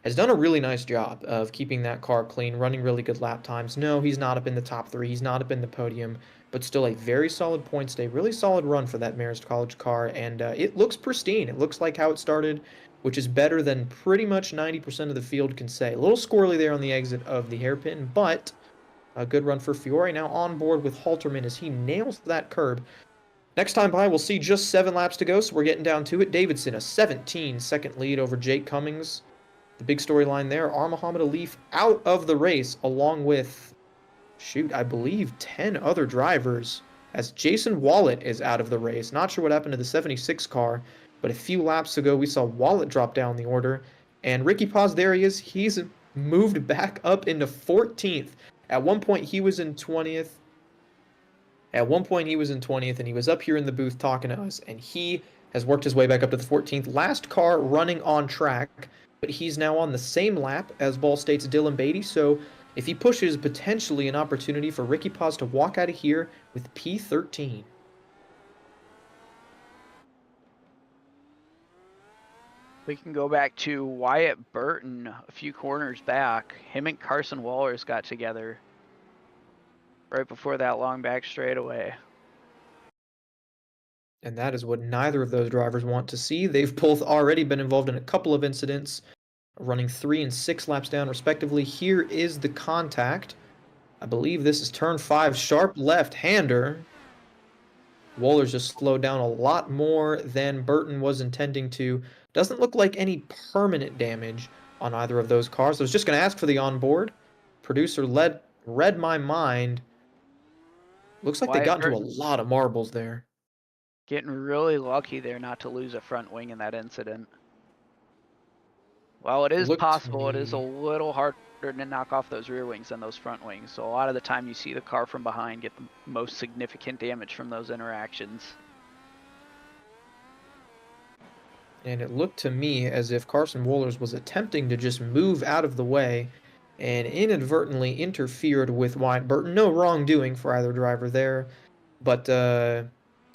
Speaker 2: has done a really nice job of keeping that car clean, running really good lap times. No, he's not up in the top 3. He's not up in the podium, but still a very solid points day, really solid run for that Marist College car, and it looks pristine. It looks like how it started, which is better than pretty much 90% of the field can say. A little squirrely there on the exit of the hairpin, but a good run for Fiore. Now on board with Halterman as he nails that curb. Next time by, we'll see just 7 laps to go, so we're getting down to it. Davidson, a 17-second lead over Jake Cummings. The big storyline there, Muhammad Alif out of the race, along with, I believe 10 other drivers, as Jason Wallet is out of the race. Not sure what happened to the 76 car, but a few laps ago, we saw Wallet drop down the order, and Ricky Paz, there he is. He's moved back up into 14th. At one point, he was in 20th. And he was up here in the booth talking to us, and he has worked his way back up to the 14th. Last car running on track, but he's now on the same lap as Ball State's Dylan Beatty, so if he pushes, potentially an opportunity for Ricky Paz to walk out of here with P13.
Speaker 3: We can go back to Wyatt Burton a few corners back. Him and Carson Wallers got together. right before that long back straightaway.
Speaker 2: And that is what neither of those drivers want to see. They've both already been involved in a couple of incidents, running 3 and 6 laps down respectively. Here is the contact. I believe this is turn 5, sharp left-hander. Waller's just slowed down a lot more than Burton was intending to. Doesn't look like any permanent damage on either of those cars. I was just going to ask for the onboard. Producer read my mind. Looks like they
Speaker 3: Wyatt
Speaker 2: got into a
Speaker 3: Burton
Speaker 2: lot of marbles there.
Speaker 3: getting really lucky there not to lose a front wing in that incident. While it is
Speaker 2: Looked to
Speaker 3: possible, it is a
Speaker 2: me-
Speaker 3: little harder to knock off those rear wings than those front wings. So a lot of the time you see the car from behind get the most significant damage from those interactions.
Speaker 2: And it looked to me as if Carson Wohlers was attempting to just move out of the way and inadvertently interfered with Wyatt Burton. No wrongdoing for either driver there, but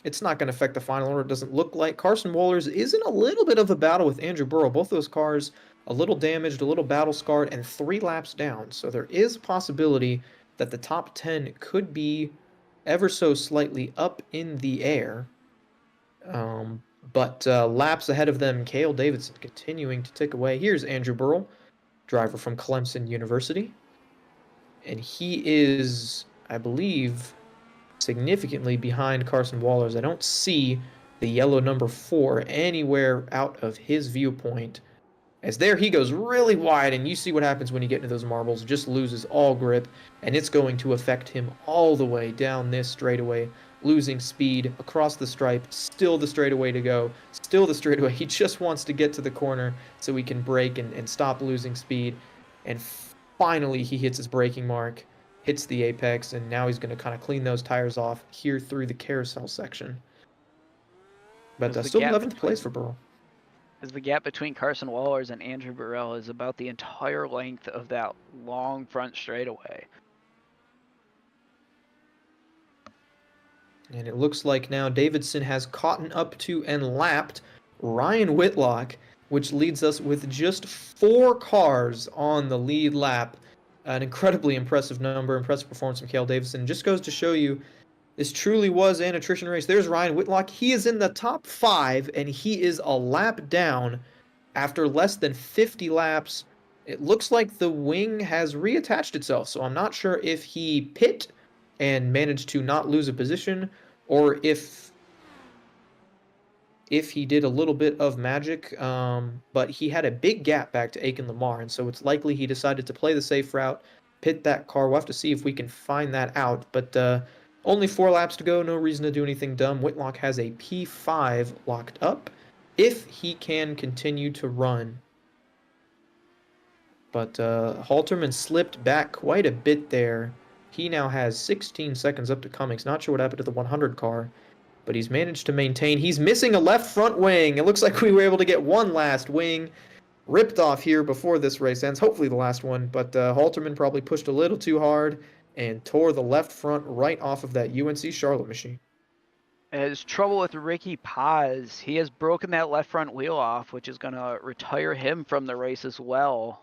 Speaker 2: it's not going to affect the final order. It doesn't look like. Carson Wohlers is in a little bit of a battle with Andrew Burrow. Both those cars a little damaged, a little battle scarred, and 3 laps down. So there is a possibility that the top 10 could be ever so slightly up in the air. But laps ahead of them, Cale Davidson continuing to tick away. Here's Andrew Burrell, driver from Clemson University. And he is, I believe, significantly behind Carson Wohlers. I don't see the yellow number 4 anywhere out of his viewpoint. As there he goes really wide, and you see what happens when you get into those marbles. Just loses all grip, and it's going to affect him all the way down this straightaway. Losing speed across the stripe, still the straightaway to go, still the straightaway. He just wants to get to the corner so he can brake and stop losing speed. And finally he hits his braking mark, hits the apex, and now he's going to kind of clean those tires off here through the carousel section. But still 11th place for Burrow.
Speaker 3: As the gap between Carson Wohlers and Andrew Burrell is about the entire length of that long front straightaway.
Speaker 2: And it looks like now Davidson has caught up to and lapped Ryan Whitlock, which leads us with just 4 cars on the lead lap. An incredibly impressive number, impressive performance from Cale Davidson. Just goes to show you this truly was an attrition race. There's Ryan Whitlock. He is in the top 5, and he is a lap down after less than 50 laps. It looks like the wing has reattached itself, so I'm not sure if he pit and managed to not lose a position, or if he did a little bit of magic, but he had a big gap back to Aiken Lamar, and so it's likely he decided to play the safe route, pit that car. We'll have to see if we can find that out, but only 4 laps to go, no reason to do anything dumb. Whitlock has a P5 locked up if he can continue to run. But Halterman slipped back quite a bit there. He now has 16 seconds up to Cummings. Not sure what happened to the 100 car, but he's managed to maintain. He's missing a left front wing. It looks like we were able to get one last wing ripped off here before this race ends. Hopefully the last one, but Halterman probably pushed a little too hard and tore the left front right off of that UNC Charlotte machine.
Speaker 3: Has trouble with Ricky Paz. He has broken that left front wheel off, which is going to retire him from the race as well.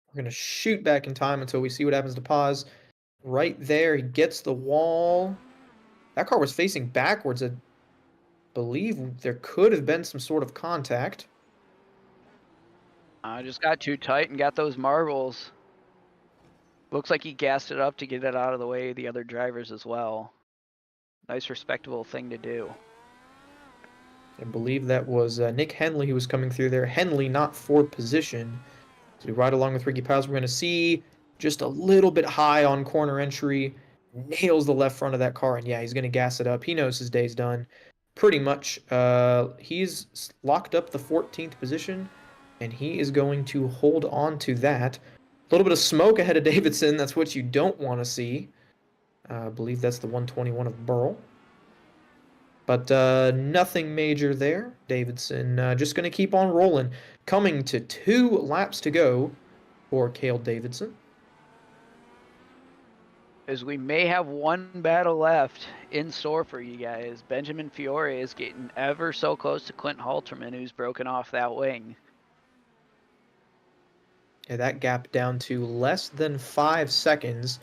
Speaker 2: We're going to shoot back in time until we see what happens to Paz. Right there, he gets the wall. That car was facing backwards. I believe there could have been some sort of contact.
Speaker 3: Just got too tight and got those marbles. Looks like he gassed it up to get it out of the way of the other drivers as well. Nice, respectable thing to do.
Speaker 2: I believe that was Nick Henley who was coming through there. Henley not for position. So we ride along with Ricky Paz. We're going to see just a little bit high on corner entry. Nails the left front of that car, and yeah, he's going to gas it up. He knows his day's done. Pretty much, he's locked up the 14th position, and he is going to hold on to that. A little bit of smoke ahead of Davidson. That's what you don't want to see. I believe that's the 121 of Burrell. But nothing major there. Davidson just going to keep on rolling. Coming to 2 laps to go for Cale Davidson.
Speaker 3: As we may have one battle left in store for you guys. Benjamin Fiore is getting ever so close to Clint Halterman, who's broken off that wing.
Speaker 2: And that gap down to less than 5 seconds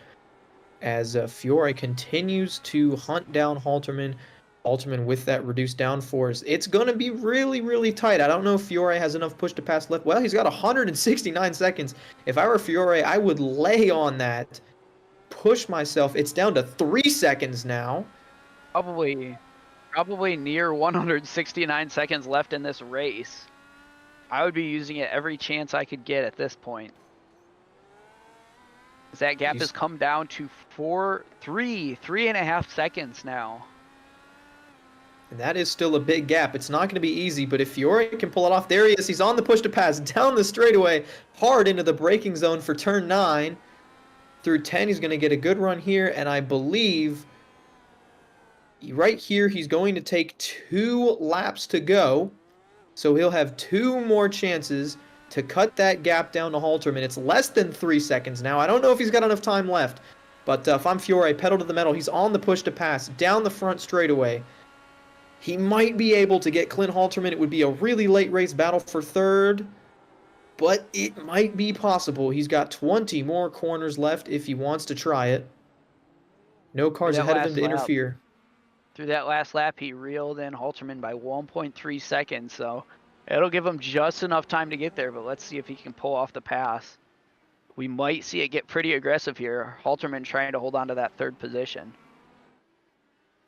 Speaker 2: as Fiore continues to hunt down Halterman. Halterman with that reduced downforce. It's going to be really, really tight. I don't know if Fiore has enough push to pass left. Well, he's got 169 seconds. If I were Fiore, I would lay on that, push myself. It's down to 3 seconds now.
Speaker 3: Probably near 169 seconds left in this race. I would be using it every chance I could get at this point. That gap has come down to 3.5 seconds now.
Speaker 2: And that is still a big gap. It's not going to be easy, but if Fiore can pull it off, there he is. He's on the push to pass down the straightaway, hard into the braking zone for turn 9. Through 10, he's going to get a good run here, and I believe right here he's going to take 2 laps to go. So he'll have 2 more chances to cut that gap down to Halterman. It's less than 3 seconds now. I don't know if he's got enough time left, but if I'm Fiore, pedal to the metal. He's on the push to pass down the front straightaway. He might be able to get Clint Halterman. It would be a really late race battle for third, but it might be possible. He's got 20 more corners left if he wants to try it. No cars ahead of him to interfere.
Speaker 3: Through that last lap, he reeled in Halterman by 1.3 seconds, so it'll give him just enough time to get there, but let's see if he can pull off the pass. We might see it get pretty aggressive here. Halterman trying to hold on to that 3rd position.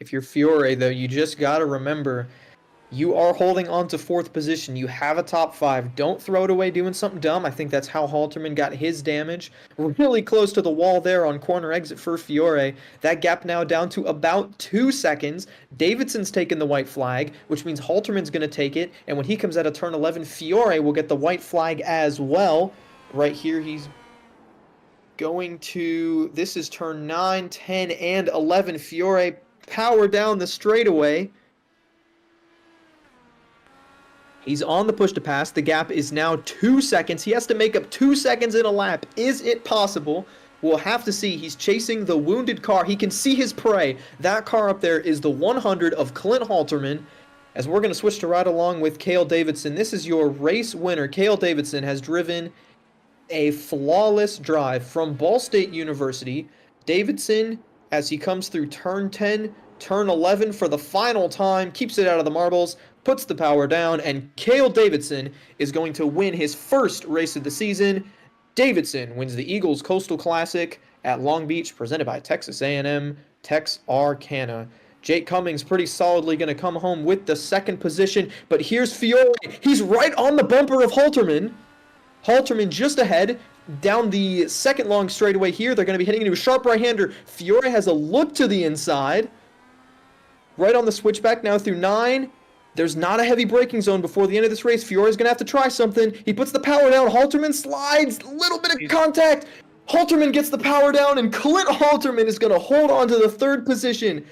Speaker 2: If you're Fiore, though, you just got to remember, you are holding on to 4th position. You have a top 5. Don't throw it away doing something dumb. I think that's how Halterman got his damage. Really close to the wall there on corner exit for Fiore. That gap now down to about 2 seconds. Davidson's taking the white flag, which means Halterman's going to take it. And when he comes out of turn 11, Fiore will get the white flag as well. Right here, he's going to... This is turn 9, 10, and 11. Fiore power down the straightaway. He's on the push to pass. The gap is now 2 seconds. He has to make up 2 seconds in a lap. Is it possible? We'll have to see. He's chasing the wounded car. He can see his prey. That car up there is the 100 of Clint Halterman. As we're going to switch to ride along with Cale Davidson. This is your race winner. Cale Davidson has driven a flawless drive from Ball State University. Davidson, as he comes through turn 10, turn 11 for the final time, keeps it out of the marbles, puts the power down, and Cale Davidson is going to win his 1st race of the season. Davidson wins the Eagles Coastal Classic at Long Beach, presented by Texas A&M Texarkana. Jake Cummings pretty solidly going to come home with the 2nd position, but here's Fiore. He's right on the bumper of Halterman. Halterman just ahead. Down the 2nd long straightaway here, they're going to be hitting into a sharp right-hander. Fiore has a look to the inside. Right on the switchback now through 9. There's not a heavy braking zone before the end of this race. Fiore's going to have to try something. He puts the power down. Halterman slides. A little bit of contact. Halterman gets the power down, and Clint Halterman is going to hold on to the 3rd position.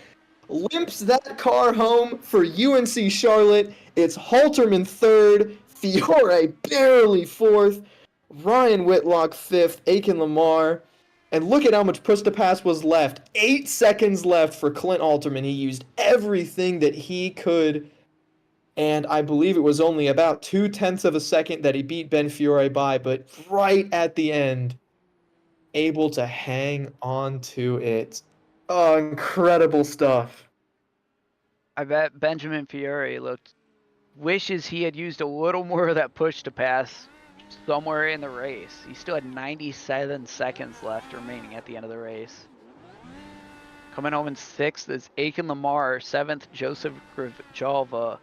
Speaker 2: Limps that car home for UNC Charlotte. It's Halterman 3rd. Fiore barely 4th. Ryan Whitlock 5th, Aiken Lamar. And look at how much push to pass was left. 8 seconds left for Clint Halterman. He used everything that he could. And I believe it was only about 0.2 of a second that he beat Ben Fiore by. But right at the end, able to hang on to it. Oh, incredible stuff.
Speaker 3: I bet Benjamin Fiore wishes he had used a little more of that push to pass somewhere in the race. He still had 97 seconds left remaining at the end of the race. Coming home in 6th is Aiken Lamar, 7th Joseph Grijalva,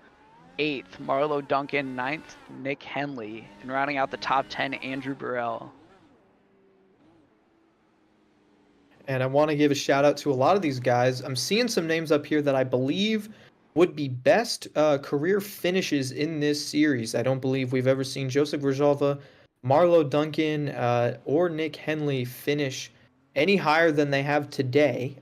Speaker 3: 8th Marlo Duncan, 9th Nick Henley, and rounding out the top 10 Andrew Burrell.
Speaker 2: And I want to give a shout out to a lot of these guys. I'm seeing some names up here that I believe would be best career finishes in this series. I don't believe we've ever seen Joseph Grijalva, Marlo Duncan, or Nick Henley finish any higher than they have today.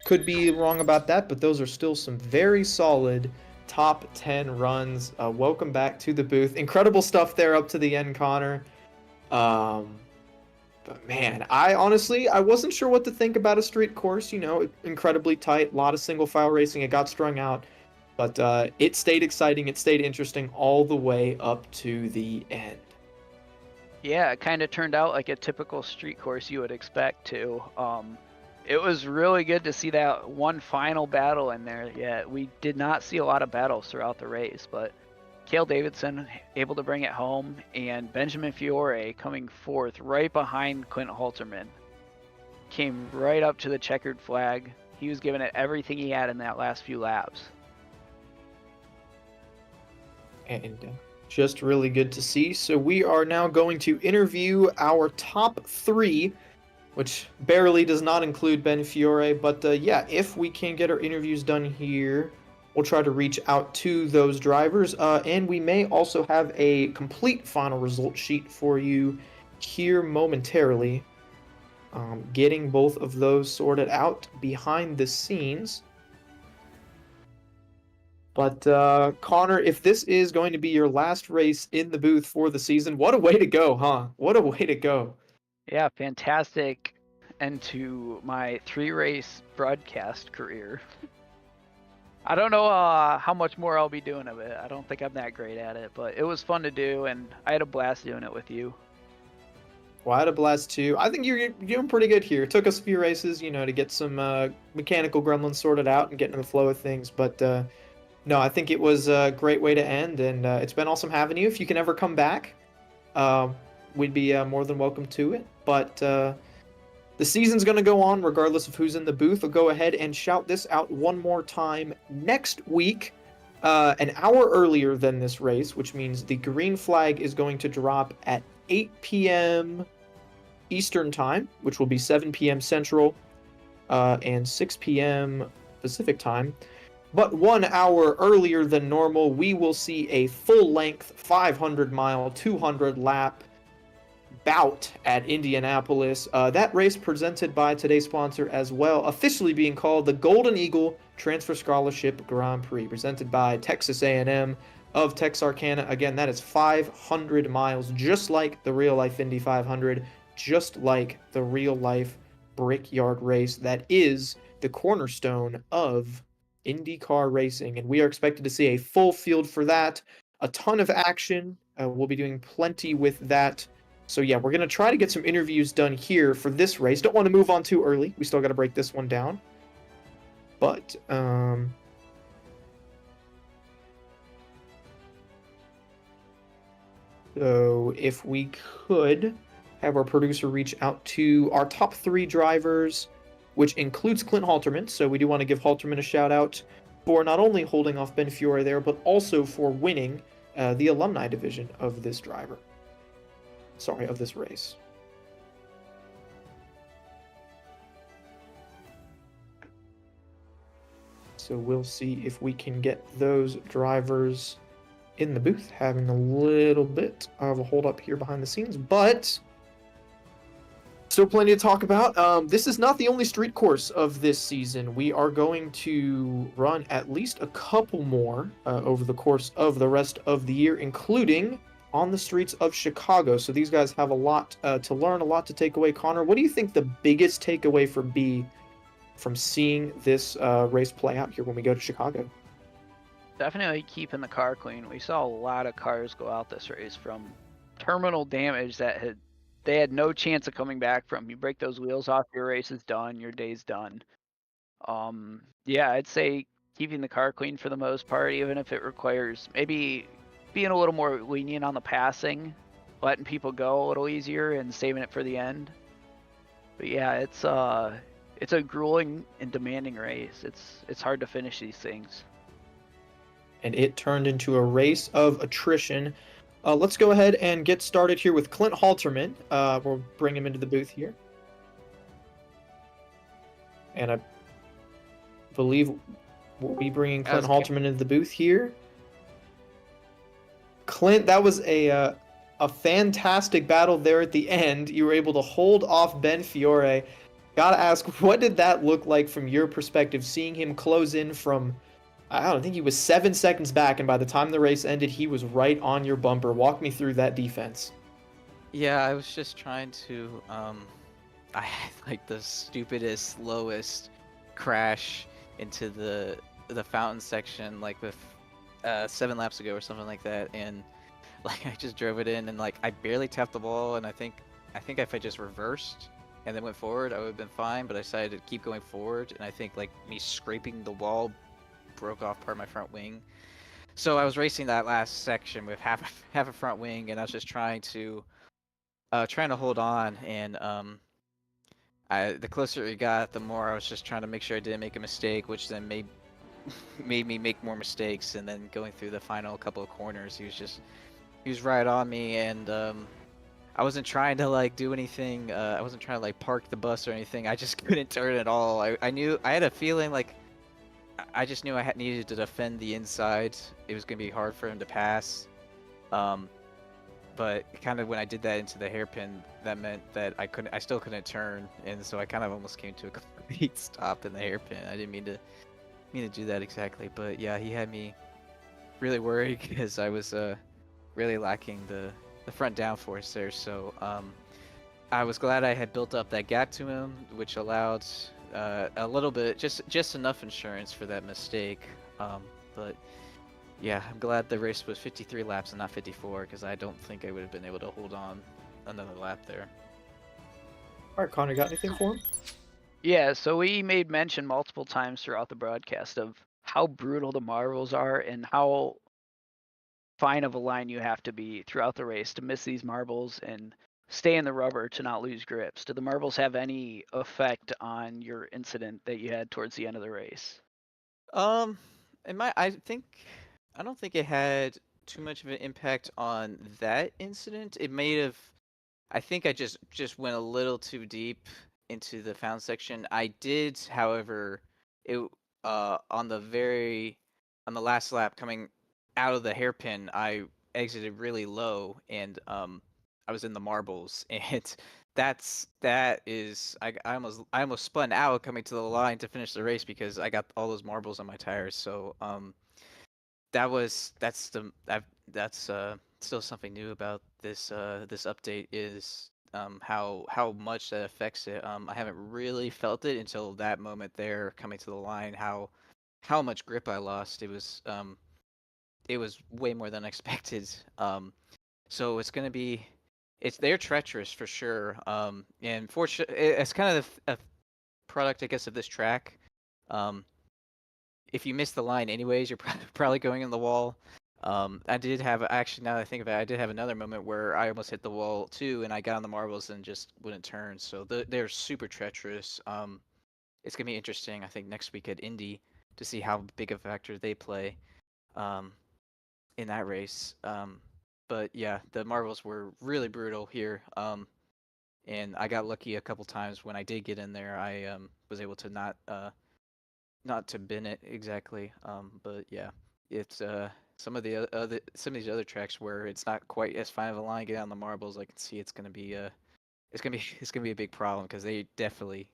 Speaker 2: Could be wrong about that, but those are still some very solid top 10 runs. Welcome back to the booth. Incredible stuff there up to the end, Connor. But man, I wasn't sure what to think about a street course. Incredibly tight, a lot of single file racing. It got strung out, but it stayed exciting. It stayed interesting all the way up to the end.
Speaker 3: Yeah, it kind of turned out like a typical street course you would expect to. It was really good to see that one final battle in there. Yeah, we did not see a lot of battles throughout the race, but Cale Davidson able to bring it home, and Benjamin Fiore coming fourth right behind Clint Halterman. Came right up to the checkered flag. He was giving it everything he had in that last few laps.
Speaker 2: And just really good to see. So we are now going to interview our top 3, which barely does not include Ben Fiore. But yeah, if we can get our interviews done here, we'll try to reach out to those drivers. And we may also have a complete final result sheet for you here momentarily. Getting both of those sorted out behind the scenes. But Connor, if this is going to be your last race in the booth for the season, what a way to go, huh? What a way to go.
Speaker 3: Yeah, fantastic end to my 3-race broadcast career. I don't know how much more I'll be doing of it. I don't think I'm that great at it, but it was fun to do, and I had a blast doing it with you.
Speaker 2: Well, I had a blast too. I think you're doing pretty good here. It took us a few races, to get some mechanical gremlins sorted out and get in the flow of things. But no, I think it was a great way to end, and it's been awesome having you. If you can ever come back, we'd be more than welcome to it. But the season's going to go on regardless of who's in the booth. I'll go ahead and shout this out one more time. Next week, an hour earlier than this race, which means the green flag is going to drop at 8 p.m. Eastern Time, which will be 7 p.m. Central and 6 p.m. Pacific Time. But 1 hour earlier than normal, we will see a full-length 500-mile, 200-lap bout at Indianapolis. That race presented by today's sponsor as well, officially being called the Golden Eagle Transfer Scholarship Grand Prix, presented by Texas A&M of Texarkana. Again, that is 500 miles, just like the real-life Indy 500, just like the real-life Brickyard race that is the cornerstone of IndyCar racing. And we are expected to see a full field for that, a ton of action. We'll be doing plenty with that. So yeah, we're going to try to get some interviews done here for this race. Don't want to move on too early. We still got to break this one down. But, so if we could have our producer reach out to our top 3 drivers, which includes Clint Halterman. So we do want to give Halterman a shout out for not only holding off Ben Fiore there, but also for winning the alumni division of this driver. Sorry, of this race. So we'll see if we can get those drivers in the booth, having a little bit of a hold up here behind the scenes, but still plenty to talk about. This is not the only street course of this season. We are going to run at least a couple more over the course of the rest of the year, including on the streets of Chicago. So these guys have a lot to learn, a lot to take away. Connor, what do you think the biggest takeaway for B from seeing this race play out here when we go to Chicago?
Speaker 3: Definitely keeping the car clean. We saw a lot of cars go out this race from terminal damage that they had no chance of coming back from. You break those wheels off, your race is done, your day's done. Yeah, I'd say keeping the car clean for the most part, even if it requires maybe being a little more lenient on the passing, letting people go a little easier and saving it for the end. But yeah, it's a grueling and demanding race. It's hard to finish these things.
Speaker 2: And it turned into a race of attrition. Let's go ahead and get started here with Clint Halterman. We'll bring him into the booth here. And I believe we'll be bringing Clint Halterman into the booth here. Clint, that was a fantastic battle there at the end. You were able to hold off Ben Fiore. Gotta ask, what did that look like from your perspective, seeing him close in from, I don't think he was 7 seconds back, and by the time the race ended, he was right on your bumper. Walk me through that defense.
Speaker 5: Yeah, I was just trying to, I had like the stupidest, lowest crash into the fountain section, like with 7 laps ago or something like that, and Like I just drove it in and like I barely tapped the wall, and I think if I just reversed and then went forward, I would have been fine. But I decided to keep going forward, and I think like me scraping the wall broke off part of my front wing. So I was racing that last section with half a front wing, and I was just trying to hold on, and the closer it got, the more I was just trying to make sure I didn't make a mistake, which then made me make more mistakes. And then going through the final couple of corners, he was right on me, and I wasn't trying to like do anything. I wasn't trying to like park the bus or anything. I just couldn't turn at all. I knew I had a feeling like I just knew I needed to defend the inside. It was gonna be hard for him to pass. But kind of when I did that into the hairpin, that meant that I still couldn't turn, and so I kind of almost came to a complete stop in the hairpin. I didn't mean to do that exactly, but yeah, he had me really worried because I was really lacking the front downforce there. So I was glad I had built up that gap to him, which allowed a little bit, just enough insurance for that mistake. But yeah, I'm glad the race was 53 laps and not 54, because I don't think I would have been able to hold on another lap there.
Speaker 2: All right, Connor, got anything for him?
Speaker 3: Yeah, so we made mention multiple times throughout the broadcast of how brutal the marbles are and how fine of a line you have to be throughout the race to miss these marbles and stay in the rubber to not lose grips. Did the marbles have any effect on your incident that you had towards the end of the race?
Speaker 5: I don't think it had too much of an impact on that incident. It may have. I think I just went a little too deep into the found section. I did, however, it on the last lap coming out of the hairpin, I exited really low, and I was in the marbles, and that is I almost spun out coming to the line to finish the race because I got all those marbles on my tires. So that's still something new about this update is how much that affects it. I haven't really felt it until that moment there coming to the line, how much grip I lost. It was way more than expected. So they're treacherous for sure. And fortunately, it's kind of a product, I guess, of this track. If you miss the line anyways, you're probably going in the wall. I did have, actually, now that I think of it, I did have another moment where I almost hit the wall too, and I got on the marbles and just wouldn't turn. So they're super treacherous. It's gonna be interesting, I think, next week at Indy to see how big a factor they play in that race. But yeah, the marbles were really brutal here. And I got lucky a couple times when I did get in there. I was able to not to bin it exactly. But yeah, it's some of these other tracks where it's not quite as fine of a line get on the marbles. I can see it's gonna be it's gonna be a big problem because they definitely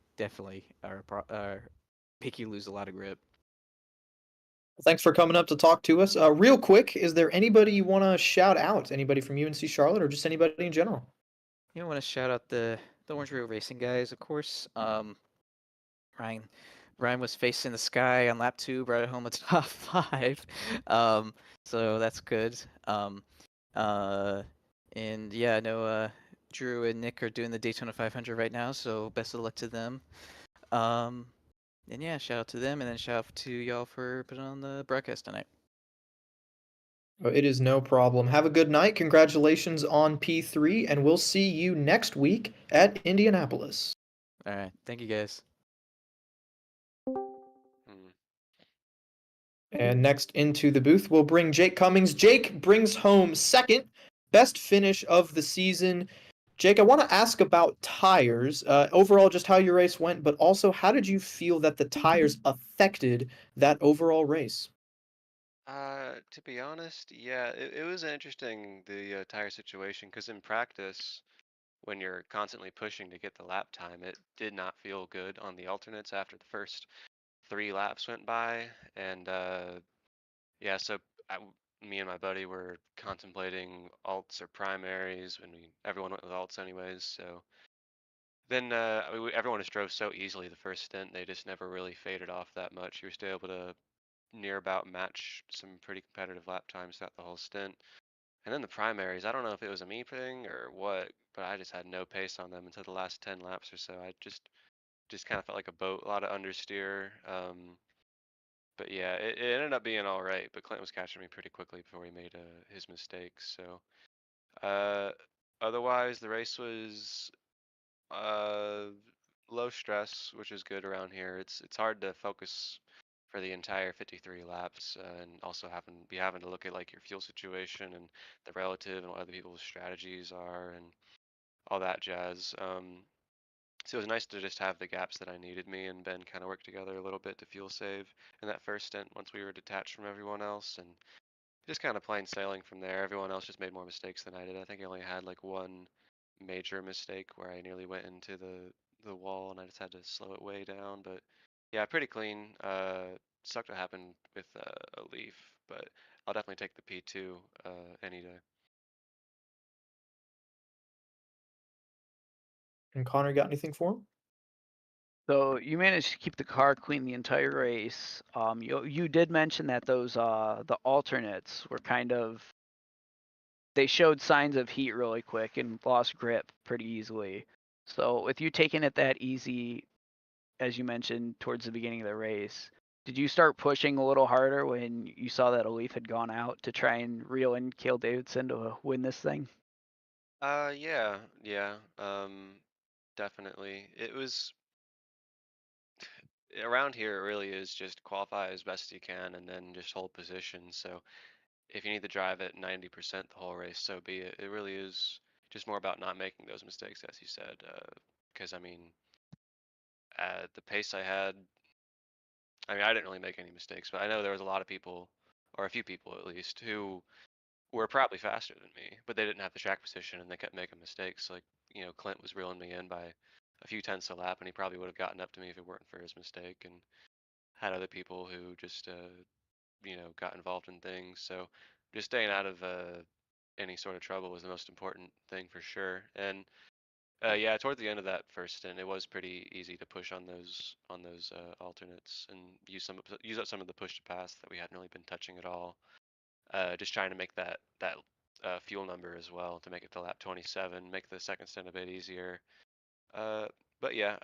Speaker 5: make you lose a lot of grip.
Speaker 2: Thanks for coming up to talk to us. Real quick, is there anybody you want to shout out? Anybody from UNC Charlotte or just anybody in general?
Speaker 5: You know, want to shout out the Orange Road Racing guys, of course. Ryan Ryan was facing the sky on lap 2, brought it home a top 5. So that's good. Uh, and yeah, I know Drew and Nick are doing the Daytona 500 right now, so best of luck to them. And yeah, shout out to them, and then shout out to y'all for putting on the broadcast tonight.
Speaker 2: Oh, it is no problem. Have a good night. Congratulations on P3, and we'll see you next week at Indianapolis.
Speaker 5: All right, thank you guys.
Speaker 2: And next into the booth, we'll bring Jake Cummings. Jake brings home second, best finish of the season. Jake, I want to ask about tires. Overall, just how your race went, but also how did you feel that the tires affected that overall race?
Speaker 6: To be honest, yeah, it was interesting, the tire situation, because in practice, when you're constantly pushing to get the lap time, it did not feel good on the alternates after the first 3 laps went by. And yeah, so me and my buddy were contemplating alts or primaries when everyone went with alts anyways. So then everyone just drove so easily the first stint, they just never really faded off that much. You were still able to near about match some pretty competitive lap times throughout the whole stint. And then the primaries, I don't know if it was a me thing or what, but I just had no pace on them until the last 10 laps or so. I just kind of felt like a boat, a lot of understeer. But yeah, it ended up being all right. But Clint was catching me pretty quickly before he made his mistakes. So uh, otherwise, the race was uh, low stress, which is good around here. It's hard to focus for the entire 53 laps, and also having to look at like your fuel situation and the relative and what other people's strategies are and all that jazz. So it was nice to just have the gaps that I needed. Me and Ben kind of worked together a little bit to fuel save in that first stint once we were detached from everyone else, and just kind of plain sailing from there. Everyone else just made more mistakes than I did. I think I only had like one major mistake where I nearly went into the wall and I just had to slow it way down. But yeah, pretty clean. Sucked what happened with a leaf, but I'll definitely take the P2 any day.
Speaker 2: And Connor, got anything for him?
Speaker 3: So you managed to keep the car clean the entire race. You did mention that those the alternates were kind of, they showed signs of heat really quick and lost grip pretty easily. So with you taking it that easy, as you mentioned towards the beginning of the race, did you start pushing a little harder when you saw that a leaf had gone out to try and reel in Cale Davidson to win this thing?
Speaker 6: Yeah, definitely. It was around here. It really is just qualify as best you can and then just hold position. So if you need to drive at 90% the whole race, so be it. It really is just more about not making those mistakes, as you said. Because I mean, at the pace I mean, I didn't really make any mistakes, but I know there was a lot of people, or a few people at least, who were probably faster than me, but they didn't have the track position and they kept making mistakes. Like, Clint was reeling me in by a few tenths a lap, and he probably would have gotten up to me if it weren't for his mistake. And had other people who just, got involved in things. So just staying out of any sort of trouble was the most important thing for sure. And yeah, toward the end of that first stint, it was pretty easy to push on those alternates and use up some of the push to pass that we hadn't really been touching at all. Just trying to make that fuel number as well to make it to lap 27, make the second stint a bit easier. Uh, but yeah,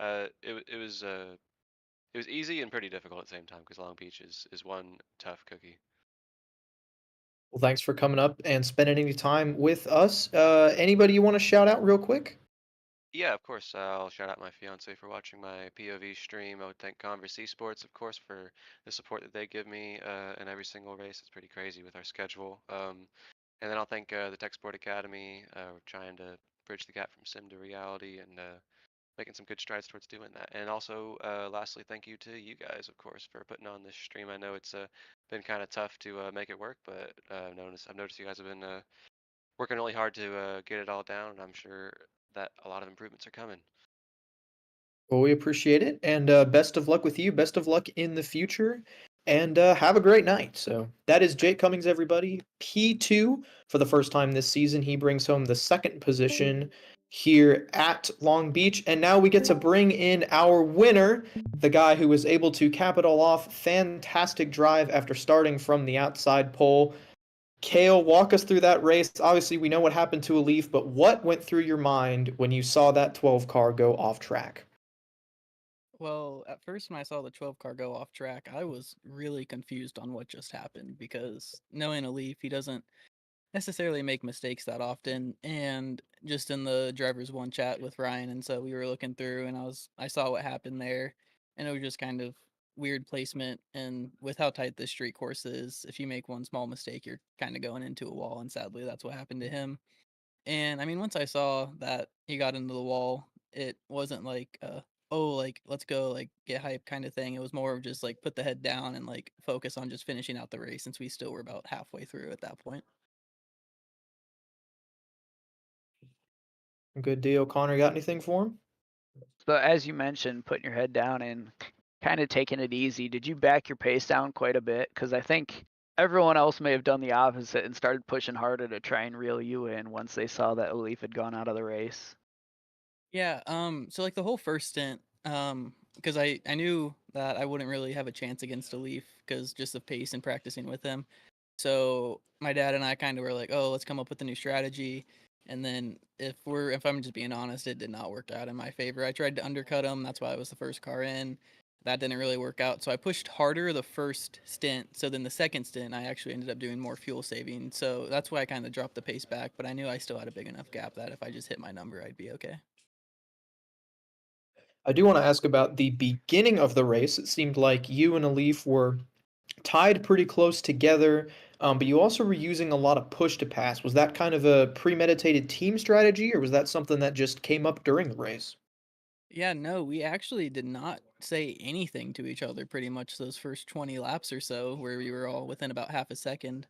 Speaker 6: it was easy and pretty difficult at the same time because Long Beach is one tough cookie.
Speaker 2: Well, thanks for coming up and spending any time with us. Anybody you want to shout out real quick?
Speaker 6: Yeah, of course. I'll shout out my fiance for watching my POV stream. I would thank Converse Esports, of course, for the support that they give me in every single race. It's pretty crazy with our schedule. And then I'll thank the Tech Sport Academy. We're trying to bridge the gap from sim to reality and making some good strides towards doing that. And also, lastly, thank you to you guys, of course, for putting on this stream. I know it's been kind of tough to make it work, but I've noticed you guys have been working really hard to get it all down, and I'm sure that a lot of improvements are coming.
Speaker 2: Well, we appreciate it, and best of luck with you. Best of luck in the future, and have a great night. So that is Jake Cummings, everybody. P2 for the first time this season. He brings home the second position here at Long Beach, and now we get to bring in our winner, the guy who was able to cap it all off. Fantastic drive after starting from the outside pole. Kale, walk us through that race. Obviously, we know what happened to a Leaf, but what went through your mind when you saw that 12 car go off track?
Speaker 7: Well, at first when I saw the 12 car go off track, I was really confused on what just happened because knowing a Leaf, he doesn't necessarily make mistakes that often. And just in the drivers one chat with Ryan, and so we were looking through, and I saw what happened there, and it was just kind of weird placement. And with how tight this street course is, if you make one small mistake, you're kind of going into a wall, and sadly, that's what happened to him. And I mean, once I saw that he got into the wall, it wasn't like, oh, like, let's go, like, get hype kind of thing. It was more of just like put the head down and like focus on just finishing out the race since we still were about halfway through at that point.
Speaker 2: Good deal. Connor, got anything for him?
Speaker 3: So as you mentioned, putting your head down and kind of taking it easy, did you back your pace down quite a bit? Because I think everyone else may have done the opposite and started pushing harder to try and reel you in once they saw that Leaf had gone out of the race.
Speaker 7: Yeah, so like the whole first stint, because I knew that I wouldn't really have a chance against a Leaf because just of pace and practicing with him. So my dad and I kind of were like, oh, let's come up with a new strategy. And then if I'm just being honest, it did not work out in my favor. I tried to undercut him. That's why I was the first car in. That didn't really work out. So I pushed harder the first stint. So then the second stint, I actually ended up doing more fuel saving. So that's why I kind of dropped the pace back. But I knew I still had a big enough gap that if I just hit my number, I'd be okay.
Speaker 2: I do want to ask about the beginning of the race. It seemed like you and Alif were tied pretty close together, but you also were using a lot of push to pass. Was that kind of a premeditated team strategy, or was that something that just came up during the race?
Speaker 7: Yeah, no, we actually did not say anything to each other pretty much those first 20 laps or so, where we were all within about half a second.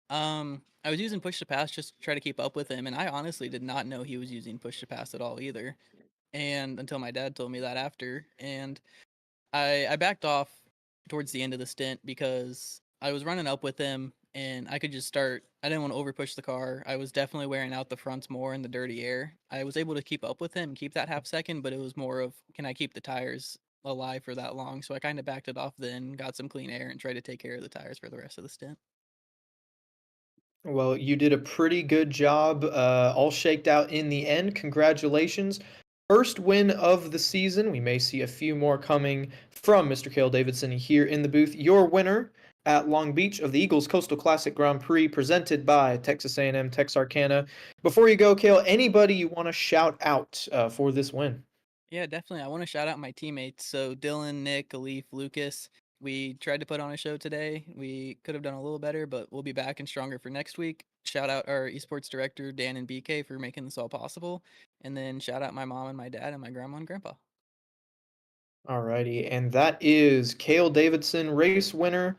Speaker 7: I was using push to pass just to try to keep up with him, and I honestly did not know he was using push to pass at all either. And until my dad told me that after, and I backed off towards the end of the stint because I was running up with him and I could just start. I didn't want to over push the car. I was definitely wearing out the fronts more in the dirty air. I was able to keep up with him, keep that half second, but it was more of can I keep the tires alive for that long? So I kind of backed it off then, got some clean air, and tried to take care of the tires for the rest of the stint.
Speaker 2: Well, you did a pretty good job, all shaked out in the end. Congratulations. First win of the season. We may see a few more coming from Mr. Cale Davidson here in the booth. Your winner at Long Beach of the Eagles Coastal Classic Grand Prix presented by Texas A&M Texarkana. Before you go, Cale, anybody you want to shout out for this win?
Speaker 7: Yeah, definitely. I want to shout out my teammates. So Dylan, Nick, Alif, Lucas. We tried to put on a show today. We could have done a little better, but we'll be back and stronger for next week. Shout out our esports director, Dan and BK, for making this all possible. And then shout out my mom and my dad and my grandma and grandpa.
Speaker 2: Alrighty, and that is Cale Davidson, race winner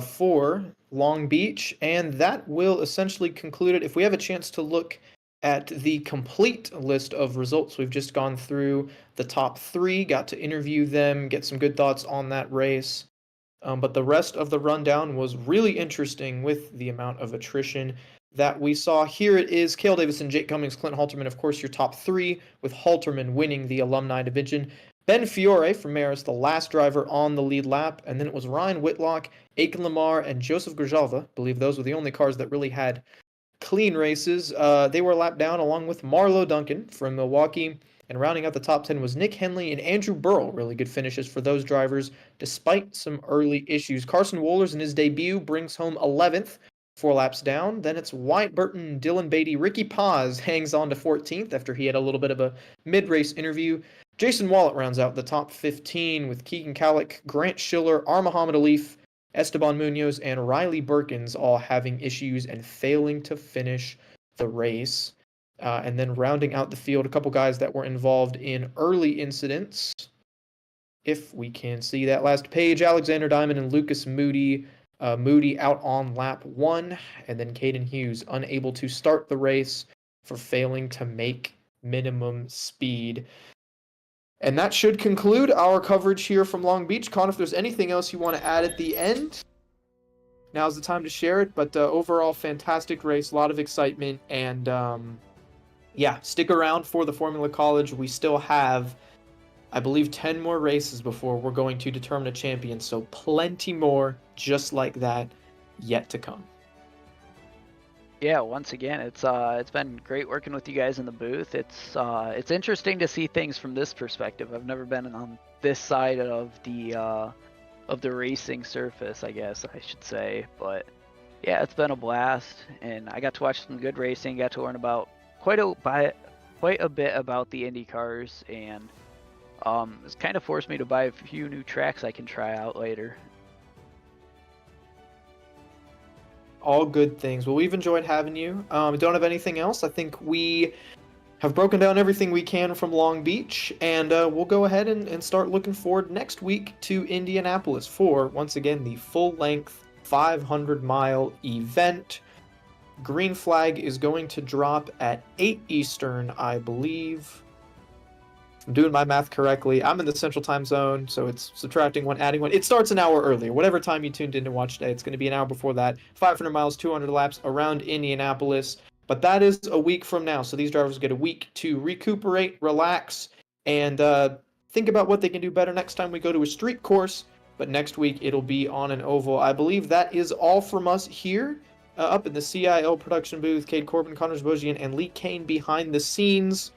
Speaker 2: for Long Beach, and that will essentially conclude it. If we have a chance to look at the complete list of results, we've just gone through the top three, got to interview them, get some good thoughts on that race. But the rest of the rundown was really interesting with the amount of attrition that we saw. Here it is Cale Davidson, Jake Cummings, Clint Halterman, of course, your top three, with Halterman winning the alumni division. Ben Fiore from Maris, the last driver on the lead lap, and then it was Ryan Whitlock, Aiken Lamar, and Joseph Grijalva. I believe those were the only cars that really had clean races. They were lapped down along with Marlo Duncan from Milwaukee. And rounding out the top 10 was Nick Henley and Andrew Burrell. Really good finishes for those drivers, despite some early issues. Carson Wohlers in his debut brings home 11th, 4 laps down. Then it's Wyatt Burton, Dylan Beatty. Ricky Paz hangs on to 14th after he had a little bit of a mid-race interview. Jason Wallet rounds out the top 15 with Keegan Calick, Grant Schiller, R. Muhammad Alif, Esteban Munoz, and Riley Birkins all having issues and failing to finish the race. And then rounding out the field, a couple guys that were involved in early incidents. If we can see that last page, Alexander Diamond and Lucas Moody. Moody out on lap 1, and then Caden Hughes unable to start the race for failing to make minimum speed. And that should conclude our coverage here from Long Beach. Con, if there's anything else you want to add at the end, now's the time to share it. But overall, fantastic race, a lot of excitement, and yeah, stick around for the Formula College. We still have, I believe, 10 more races before we're going to determine a champion. So plenty more just like that yet to come.
Speaker 3: Yeah, once again, it's been great working with you guys in the booth. It's interesting to see things from this perspective. I've never been on this side of the racing surface, I guess I should say. But yeah, it's been a blast, and I got to watch some good racing. Got to learn about quite a bit about the Indy cars, and it's kind of forced me to buy a few new tracks I can try out later.
Speaker 2: All good things. Well, we've enjoyed having you. Don't have anything else. I think we have broken down everything we can from Long Beach, and we'll go ahead and start looking forward next week to Indianapolis for, once again, the full-length 500-mile event. Green flag is going to drop at 8 Eastern, I believe. I'm doing my math correctly. I'm in the Central Time Zone, so it's subtracting 1, adding 1. It starts an hour earlier. Whatever time you tuned in to watch today, it's going to be an hour before that. 500 miles, 200 laps around Indianapolis. But that is a week from now, so these drivers get a week to recuperate, relax, and think about what they can do better next time we go to a street course but next week it'll be on an oval. I believe that is all from us here up in the CIL production booth. Cade Corbin, Connors Bozian, and Lee Kane behind the scenes.